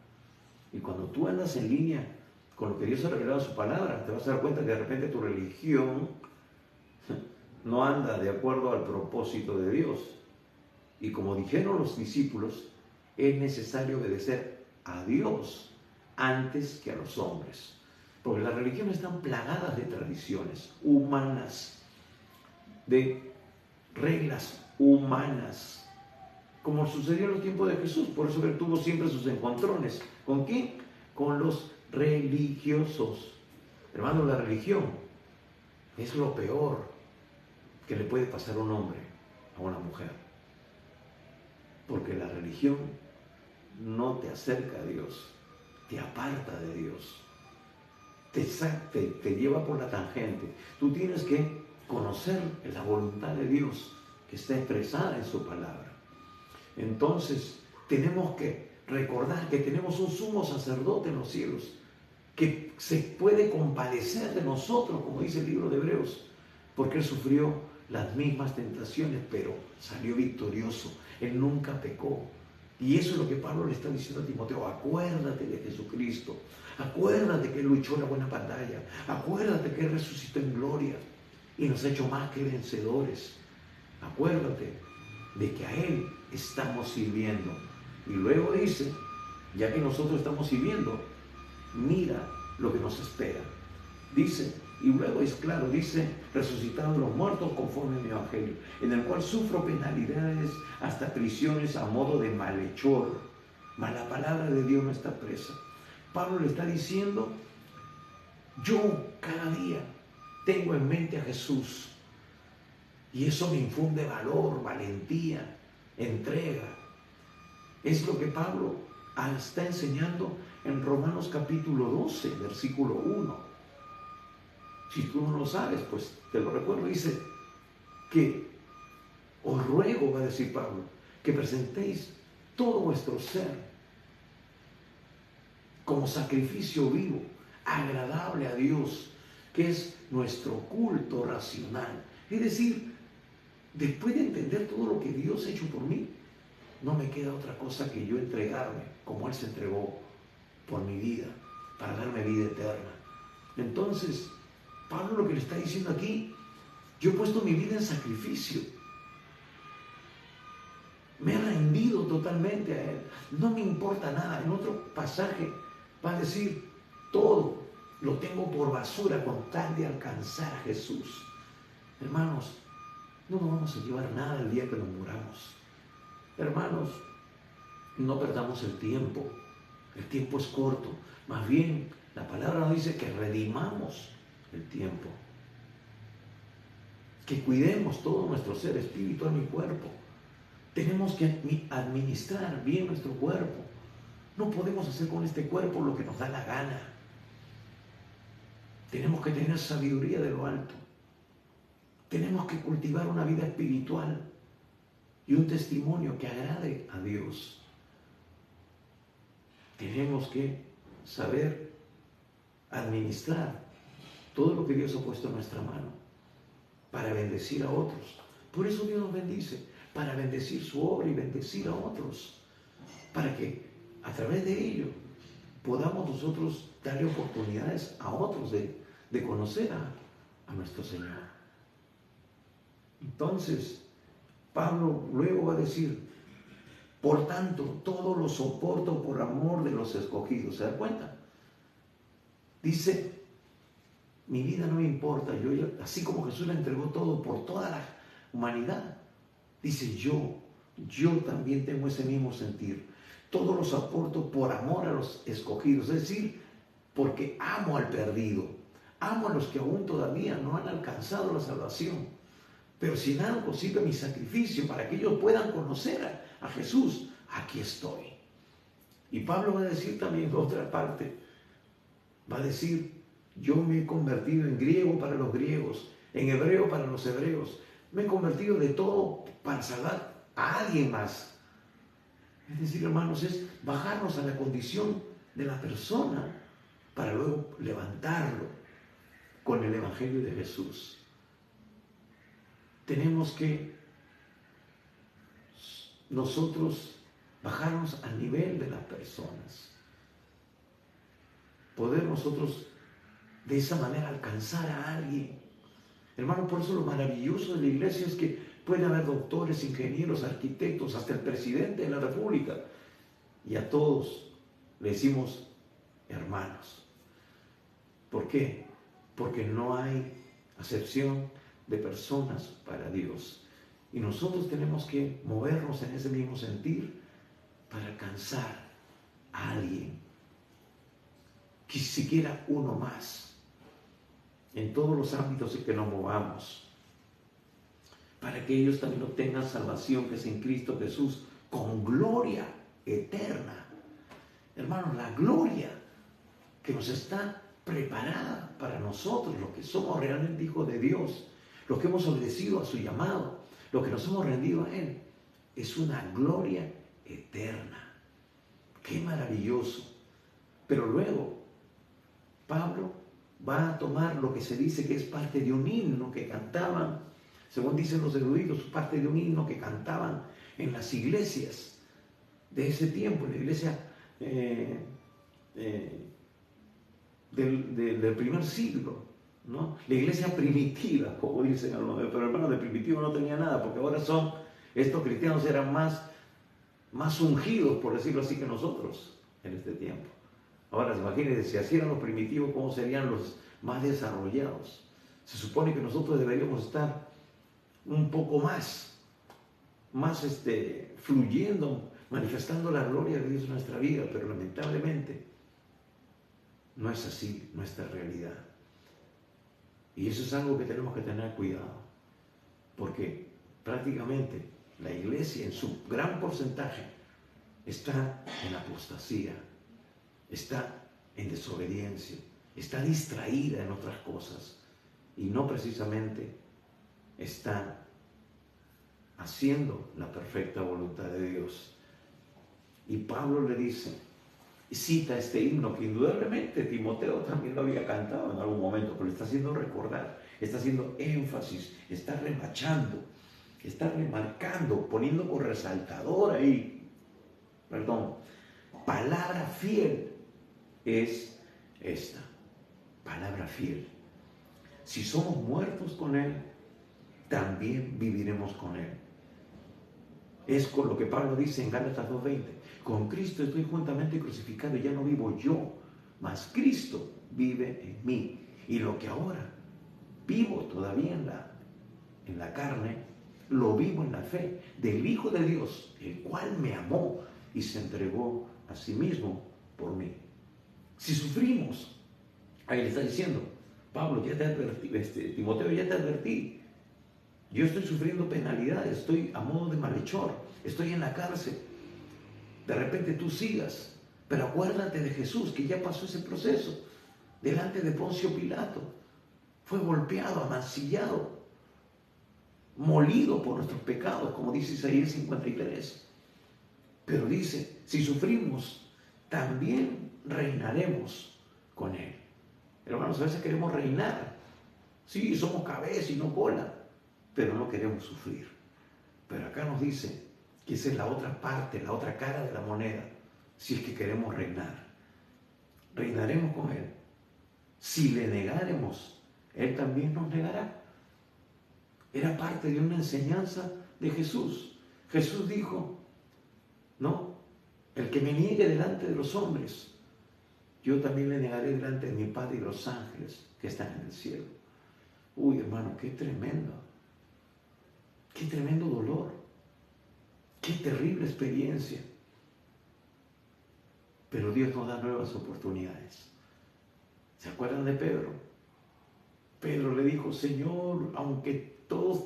Speaker 1: Y cuando tú andas en línea con lo que Dios ha revelado en su palabra, te vas a dar cuenta que de repente tu religión no anda de acuerdo al propósito de Dios. Y como dijeron los discípulos, es necesario obedecer a Dios antes que a los hombres. Porque las religiones están plagadas de tradiciones humanas, de reglas humanas, como sucedió en los tiempos de Jesús. Por eso Él tuvo siempre sus encontrones. ¿Con quién? Con los religiosos. Hermano, la religión es lo peor que le puede pasar a un hombre, a una mujer. Porque la religión no te acerca a Dios, te aparta de Dios, te lleva por la tangente. Tú tienes que conocer la voluntad de Dios que está expresada en su palabra. Entonces, tenemos que recordar que tenemos un sumo sacerdote en los cielos, que se puede compadecer de nosotros, como dice el libro de Hebreos, porque Él sufrió las mismas tentaciones, pero salió victorioso. Él nunca pecó. Y eso es lo que Pablo le está diciendo a Timoteo. Acuérdate de Jesucristo. Acuérdate que Él luchó la buena batalla. Acuérdate que Él resucitó en gloria y nos ha hecho más que vencedores. Acuérdate de que a Él estamos sirviendo. Y luego dice, ya que nosotros estamos sirviendo, mira lo que nos espera. Dice, y luego es claro, dice, resucitado de los muertos conforme a mi evangelio, en el cual sufro penalidades hasta prisiones a modo de malhechor, mas la palabra de Dios no está presa. Pablo le está diciendo, yo cada día tengo en mente a Jesús, y eso me infunde valor, valentía, entrega. Es lo que Pablo está enseñando en Romanos capítulo 12, versículo 1. Si tú no lo sabes, pues te lo recuerdo. Dice que os ruego, va a decir Pablo, que presentéis todo vuestro ser como sacrificio vivo, agradable a Dios, que es nuestro culto racional. Es decir, después de entender todo lo que Dios ha hecho por mí, no me queda otra cosa que yo entregarme como Él se entregó por mi vida, para darme vida eterna. Entonces, Pablo lo que le está diciendo aquí, yo he puesto mi vida en sacrificio. Me he rendido totalmente a Él. No me importa nada. En otro pasaje va a decir, todo lo tengo por basura con tal de alcanzar a Jesús. Hermanos, no nos vamos a llevar nada el día que nos muramos. Hermanos, no perdamos el tiempo. El tiempo es corto. Más bien, la palabra nos dice que redimamos el tiempo. Que cuidemos todo nuestro ser, espíritu, alma y cuerpo. Tenemos que administrar bien nuestro cuerpo. No podemos hacer con este cuerpo lo que nos da la gana. Tenemos que tener sabiduría de lo alto. Tenemos que cultivar una vida espiritual y un testimonio que agrade a Dios. Tenemos que saber administrar todo lo que Dios ha puesto en nuestra mano para bendecir a otros. Por eso Dios nos bendice, para bendecir su obra y bendecir a otros, para que a través de ello podamos nosotros darle oportunidades a otros de conocer a nuestro Señor. Entonces, Pablo luego va a decir, por tanto, todo lo soporto por amor de los escogidos. ¿Se da cuenta? Dice, mi vida no me importa, así como Jesús le entregó todo por toda la humanidad, dice yo también tengo ese mismo sentir. Todo lo soporto por amor a los escogidos, es decir, porque amo al perdido, amo a los que aún todavía no han alcanzado la salvación. Pero si en algo sirve mi sacrificio para que ellos puedan conocer a Jesús, aquí estoy. Y Pablo va a decir también otra parte, va a decir, yo me he convertido en griego para los griegos, en hebreo para los hebreos, me he convertido de todo para salvar a alguien más. Es decir, hermanos, es bajarnos a la condición de la persona para luego levantarlo con el Evangelio de Jesús. Tenemos que nosotros bajarnos al nivel de las personas, poder nosotros de esa manera alcanzar a alguien. Hermano, por eso lo maravilloso de la iglesia es que puede haber doctores, ingenieros, arquitectos, hasta el presidente de la República, y a todos le decimos hermanos. ¿Por qué? Porque no hay acepción de personas para Dios. Y nosotros tenemos que movernos en ese mismo sentir para alcanzar a alguien, que siquiera uno más, en todos los ámbitos en que nos movamos, para que ellos también obtengan salvación que es en Cristo Jesús, con gloria eterna. Hermanos, la gloria que nos está preparada para nosotros, los que somos realmente hijos de Dios, los que hemos obedecido a su llamado, los que nos hemos rendido a Él, es una gloria eterna. ¡Qué maravilloso! Pero luego, Pablo va a tomar lo que se dice que es parte de un himno que cantaban, según dicen los eruditos, parte de un himno que cantaban en las iglesias de ese tiempo, en la iglesia del primer siglo, ¿no? La iglesia primitiva, como dicen algunos, pero hermanos, de primitivo no tenía nada, porque ahora estos cristianos eran más ungidos, por decirlo así, que nosotros en este tiempo. Ahora, imagínense, si así eran los primitivos, ¿cómo serían los más desarrollados? Se supone que nosotros deberíamos estar un poco más fluyendo, manifestando la gloria de Dios en nuestra vida, pero lamentablemente no es así nuestra realidad. Y eso es algo que tenemos que tener cuidado, porque prácticamente la iglesia en su gran porcentaje está en apostasía, está en desobediencia, está distraída en otras cosas y no precisamente está haciendo la perfecta voluntad de Dios. Y Pablo le dice, cita este himno que indudablemente Timoteo también lo había cantado en algún momento, pero le está haciendo recordar, está haciendo énfasis, está remachando, está remarcando, poniendo por resaltador ahí, palabra fiel es esta, palabra fiel. Si somos muertos con Él, también viviremos con Él. Es con lo que Pablo dice en Gálatas 2:20. Con Cristo estoy juntamente crucificado y ya no vivo yo, mas Cristo vive en mí. Y lo que ahora vivo todavía en la carne, lo vivo en la fe del Hijo de Dios, el cual me amó y se entregó a sí mismo por mí. Si sufrimos, ahí le está diciendo, Pablo, ya te advertí, Timoteo, ya te advertí. Yo estoy sufriendo penalidades, estoy a modo de malhechor, estoy en la cárcel. De repente tú sigas, pero acuérdate de Jesús, que ya pasó ese proceso. Delante de Poncio Pilato, fue golpeado, amancillado, molido por nuestros pecados, como dice Isaías 53. Pero dice, si sufrimos, también reinaremos con Él. Hermanos, a veces queremos reinar. Sí, somos cabeza y no cola, pero no queremos sufrir. Pero acá nos dice que esa es la otra parte, la otra cara de la moneda, si es que queremos reinar. Reinaremos con Él. Si le negáremos, Él también nos negará. Era parte de una enseñanza de Jesús. Jesús dijo, no, el que me niegue delante de los hombres, yo también le negaré delante de mi Padre y los ángeles que están en el cielo. Uy, hermano, qué tremendo dolor, qué terrible experiencia. Pero Dios nos da nuevas oportunidades. ¿Se acuerdan de Pedro? Pedro le dijo, Señor, aunque todos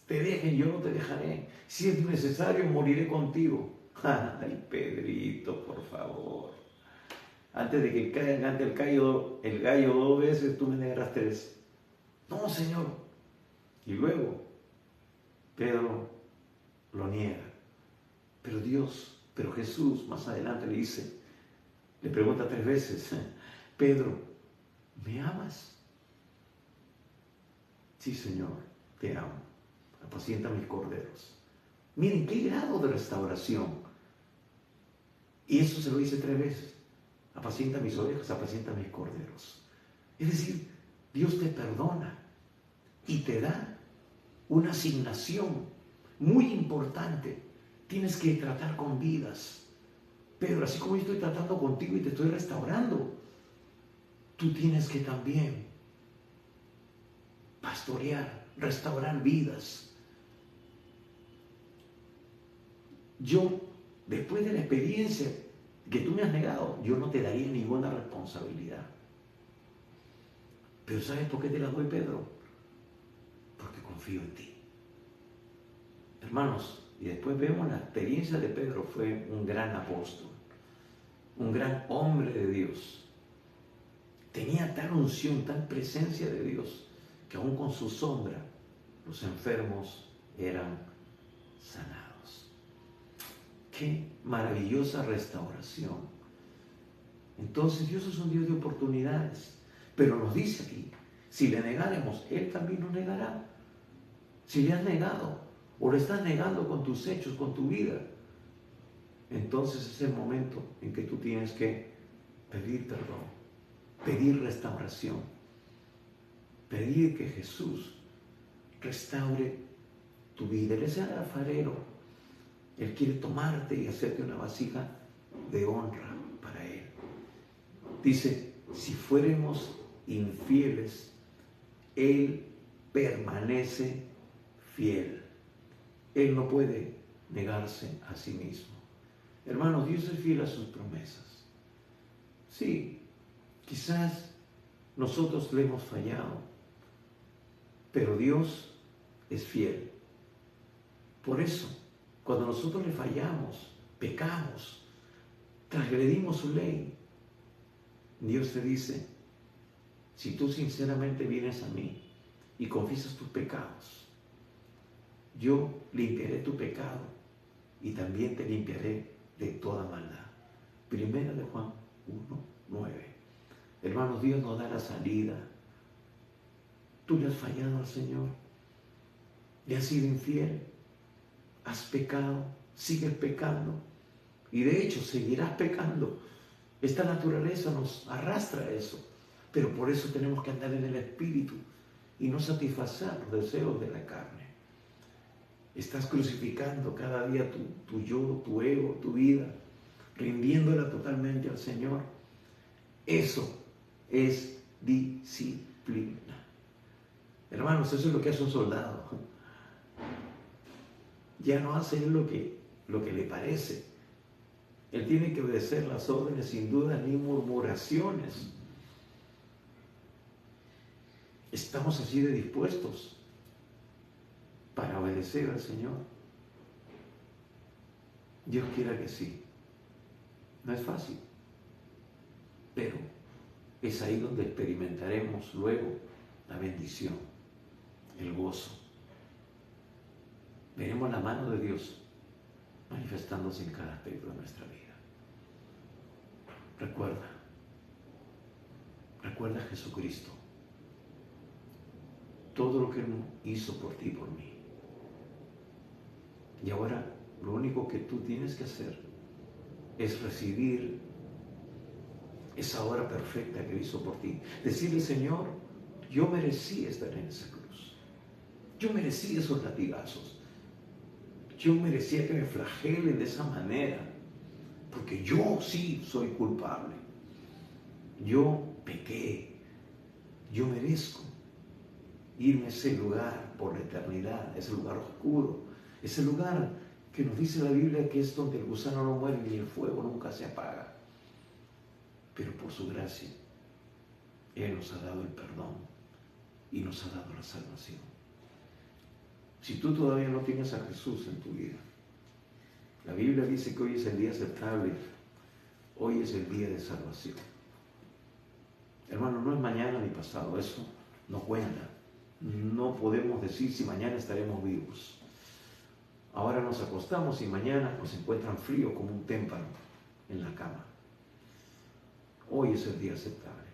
Speaker 1: te dejen, yo no te dejaré. Si es necesario, moriré contigo. Ay, Pedrito, por favor. Antes de que cante el gallo 2 veces, tú me negarás 3. No, Señor. Y luego, Pedro lo niega. Pero Jesús más adelante le pregunta 3 veces, Pedro, ¿me amas? Sí, Señor, te amo. Apacienta mis corderos. Miren qué grado de restauración. Y eso se lo dice 3 veces. Apacienta mis ovejas, apacienta mis corderos. Es decir, Dios te perdona y te da una asignación muy importante. Tienes que tratar con vidas. Pero así como yo estoy tratando contigo y te estoy restaurando, tú tienes que también pastorear, restaurar vidas. Yo, después de la experiencia que tú me has negado, yo no te daría ninguna responsabilidad. Pero ¿sabes por qué te la doy, Pedro? Porque confío en ti. Hermanos, y después vemos la experiencia de Pedro. Fue un gran apóstol, un gran hombre de Dios. Tenía tal unción, tal presencia de Dios, que aún con su sombra los enfermos eran sanados. Qué maravillosa restauración. Entonces Dios es un Dios de oportunidades, pero nos dice aquí, si le negáremos, Él también nos negará. Si le has negado o lo estás negando con tus hechos, con tu vida, entonces es el momento en que tú tienes que pedir perdón, pedir restauración, pedir que Jesús restaure tu vida. Él es el alfarero. Él quiere tomarte y hacerte una vasija de honra para Él. Dice, si fuéramos infieles, Él permanece fiel. Él no puede negarse a sí mismo. Hermanos, Dios es fiel a sus promesas. Sí, quizás nosotros le hemos fallado, pero Dios es fiel. Por eso, cuando nosotros le fallamos, pecamos, transgredimos su ley. Dios te dice, si tú sinceramente vienes a mí y confiesas tus pecados, yo limpiaré tu pecado y también te limpiaré de toda maldad. Primera de Juan 1:9. Hermanos, Dios nos da la salida. Tú le has fallado al Señor, le has sido infiel, has pecado, sigues pecando y de hecho seguirás pecando. Esta naturaleza nos arrastra a eso, pero por eso tenemos que andar en el Espíritu y no satisfacer los deseos de la carne. Estás crucificando cada día tu yo, tu ego, tu vida, rindiéndola totalmente al Señor. Eso es disciplina. Hermanos, eso es lo que hace un soldado. Ya no hace lo que le parece. Él tiene que obedecer las órdenes sin duda ni murmuraciones. Estamos así de dispuestos para obedecer al Señor. Dios quiera que sí. No es fácil, pero es ahí donde experimentaremos luego la bendición, el gozo. Veremos la mano de Dios manifestándose en cada aspecto de nuestra vida. Recuerda a Jesucristo, todo lo que Él hizo por ti y por mí. Y ahora lo único que tú tienes que hacer es recibir esa obra perfecta que hizo por ti. Decirle, Señor, yo merecí estar en esa cruz. Yo merecí esos latigazos. Yo merecía que me flagelen de esa manera, porque yo sí soy culpable. Yo pequé. Yo merezco irme a ese lugar por la eternidad, ese lugar oscuro, ese lugar que nos dice la Biblia que es donde el gusano no muere ni el fuego nunca se apaga. Pero por su gracia, Él nos ha dado el perdón y nos ha dado la salvación. Si tú todavía no tienes a Jesús en tu vida, la Biblia dice que hoy es el día aceptable, hoy es el día de salvación. Hermano, no es mañana ni pasado, eso no cuenta. No podemos decir si mañana estaremos vivos. Ahora nos acostamos y mañana nos encuentran fríos como un témpano en la cama. Hoy es el día aceptable.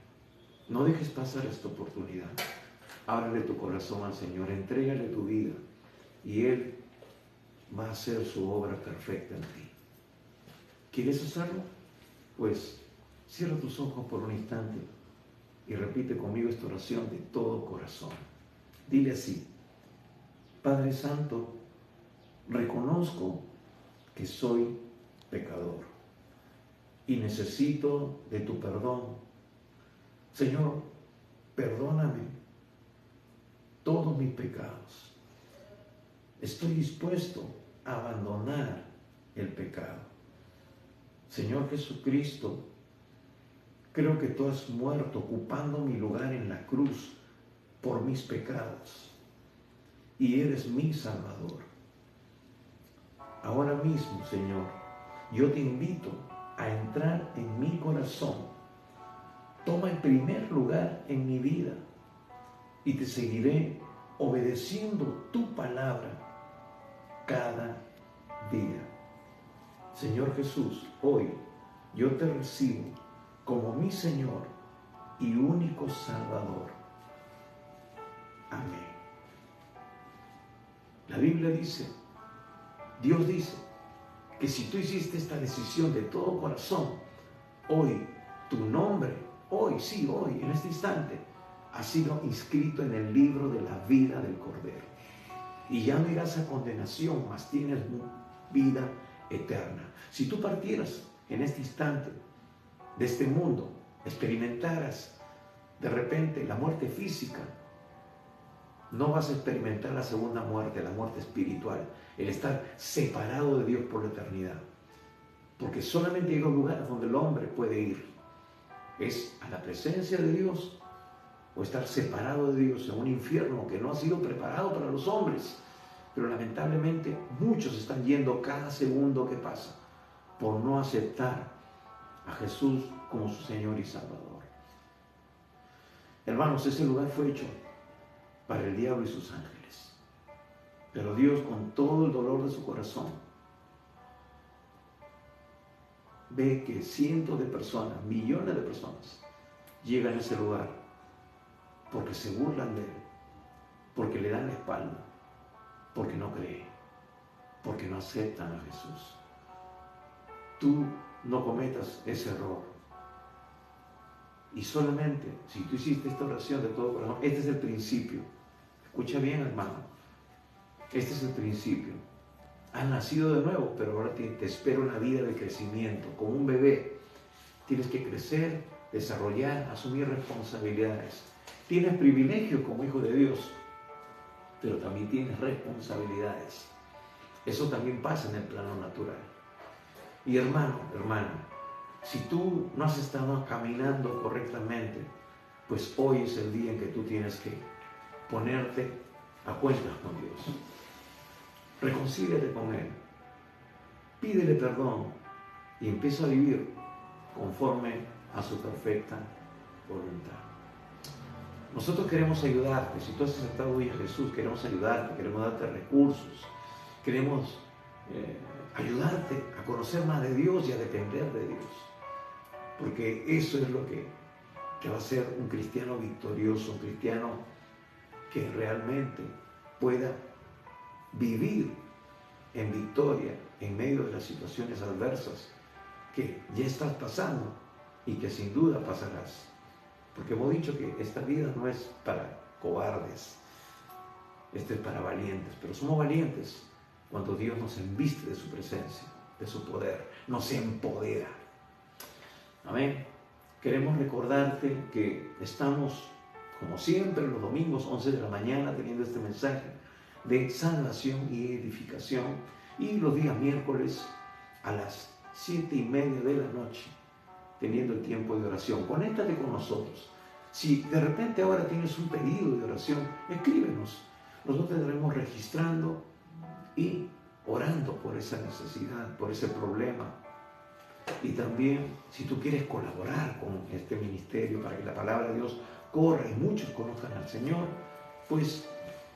Speaker 1: No dejes pasar esta oportunidad. Ábrele tu corazón al Señor, entrégale tu vida y Él va a hacer su obra perfecta en ti. ¿Quieres hacerlo? Pues cierra tus ojos por un instante y repite conmigo esta oración de todo corazón. Dile así: Padre Santo, reconozco que soy pecador y necesito de tu perdón. Señor, perdóname todos mis pecados. Estoy dispuesto a abandonar el pecado. Señor Jesucristo, creo que tú has muerto ocupando mi lugar en la cruz por mis pecados y eres mi Salvador. Ahora mismo, Señor, yo te invito a entrar en mi corazón. Toma el primer lugar en mi vida y te seguiré obedeciendo tu palabra cada día. Señor Jesús, hoy yo te recibo como mi Señor y único Salvador. Amén. La Biblia dice, Dios dice, que si tú hiciste esta decisión de todo corazón, hoy tu nombre, hoy, en este instante, ha sido inscrito en el libro de la vida del Cordero. Y ya no irás a condenación, mas tienes vida eterna. Si tú partieras en este instante de este mundo, experimentaras de repente la muerte física, no vas a experimentar la segunda muerte, la muerte espiritual, el estar separado de Dios por la eternidad. Porque solamente hay dos lugares donde el hombre puede ir. Es a la presencia de Dios o estar separado de Dios en un infierno que no ha sido preparado para los hombres. Pero lamentablemente muchos están yendo cada segundo que pasa. por no aceptar a Jesús como su Señor y Salvador. Hermanos, ese lugar fue hecho para el diablo y sus ángeles. Pero Dios, con todo el dolor de su corazón, ve que cientos de personas, millones de personas, llegan a ese lugar porque se burlan de Él, porque le dan la espalda, porque no creen, porque no aceptan a Jesús. Tú no cometas ese error. Y solamente, si tú hiciste esta oración de todo corazón, este es el principio. Escucha bien, hermano. Este es el principio. Has nacido de nuevo, pero ahora te espera una vida de crecimiento. Como un bebé, tienes que crecer, desarrollar, asumir responsabilidades. Tienes privilegio como hijo de Dios, pero también tienes responsabilidades. Eso también pasa en el plano natural. Y hermano, si tú no has estado caminando correctamente, pues hoy es el día en que tú tienes que ponerte a cuentas con Dios. Reconcíliate con Él, pídele perdón y empieza a vivir conforme a su perfecta voluntad. Nosotros queremos ayudarte. Si tú has aceptado hoy a Jesús, queremos ayudarte, queremos darte recursos, queremos ayudarte a conocer más de Dios y a depender de Dios. Porque eso es lo que va a ser un cristiano victorioso, un cristiano que realmente pueda vivir en victoria en medio de las situaciones adversas que ya estás pasando y que sin duda pasarás. Porque hemos dicho que esta vida no es para cobardes, esta es para valientes, pero somos valientes cuando Dios nos embiste de su presencia, de su poder, nos empodera. Amén. Queremos recordarte que estamos, como siempre, los domingos 11 de la mañana teniendo este mensaje de salvación y edificación, y los días miércoles a las 7:30 de la noche teniendo el tiempo de oración. Conéctate con nosotros. Si de repente ahora tienes un pedido de oración, escríbenos. Nosotros te estaremos registrando y orando por esa necesidad, por ese problema. Y también, si tú quieres colaborar con este ministerio para que la palabra de Dios corra y muchos conozcan al Señor, pues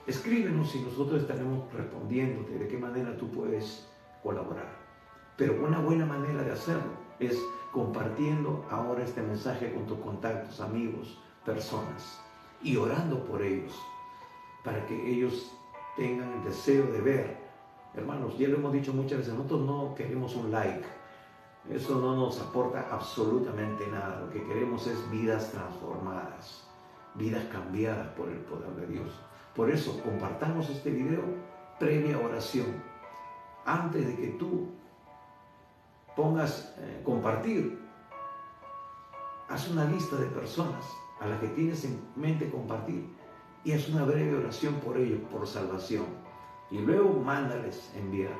Speaker 1: escríbenos y nosotros estaremos respondiéndote de qué manera tú puedes colaborar. Pero una buena manera de hacerlo es compartiendo ahora este mensaje con tus contactos, amigos, personas, y orando por ellos, para que ellos tengan el deseo de ver. Hermanos, ya lo hemos dicho muchas veces, nosotros no queremos un like. Eso no nos aporta absolutamente nada. Lo que queremos es vidas transformadas, vidas cambiadas por el poder de Dios. Por eso, compartamos este video previa oración. Antes de que tú pongas compartir, haz una lista de personas a las que tienes en mente compartir y haz una breve oración por ellos, por salvación. Y luego mándales enviar.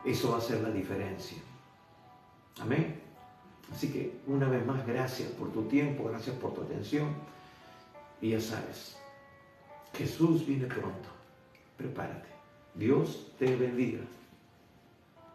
Speaker 1: Eso va a hacer la diferencia. Amén. Así que una vez más, gracias por tu tiempo, gracias por tu atención. Y ya sabes, Jesús viene pronto. Prepárate. Dios te bendiga.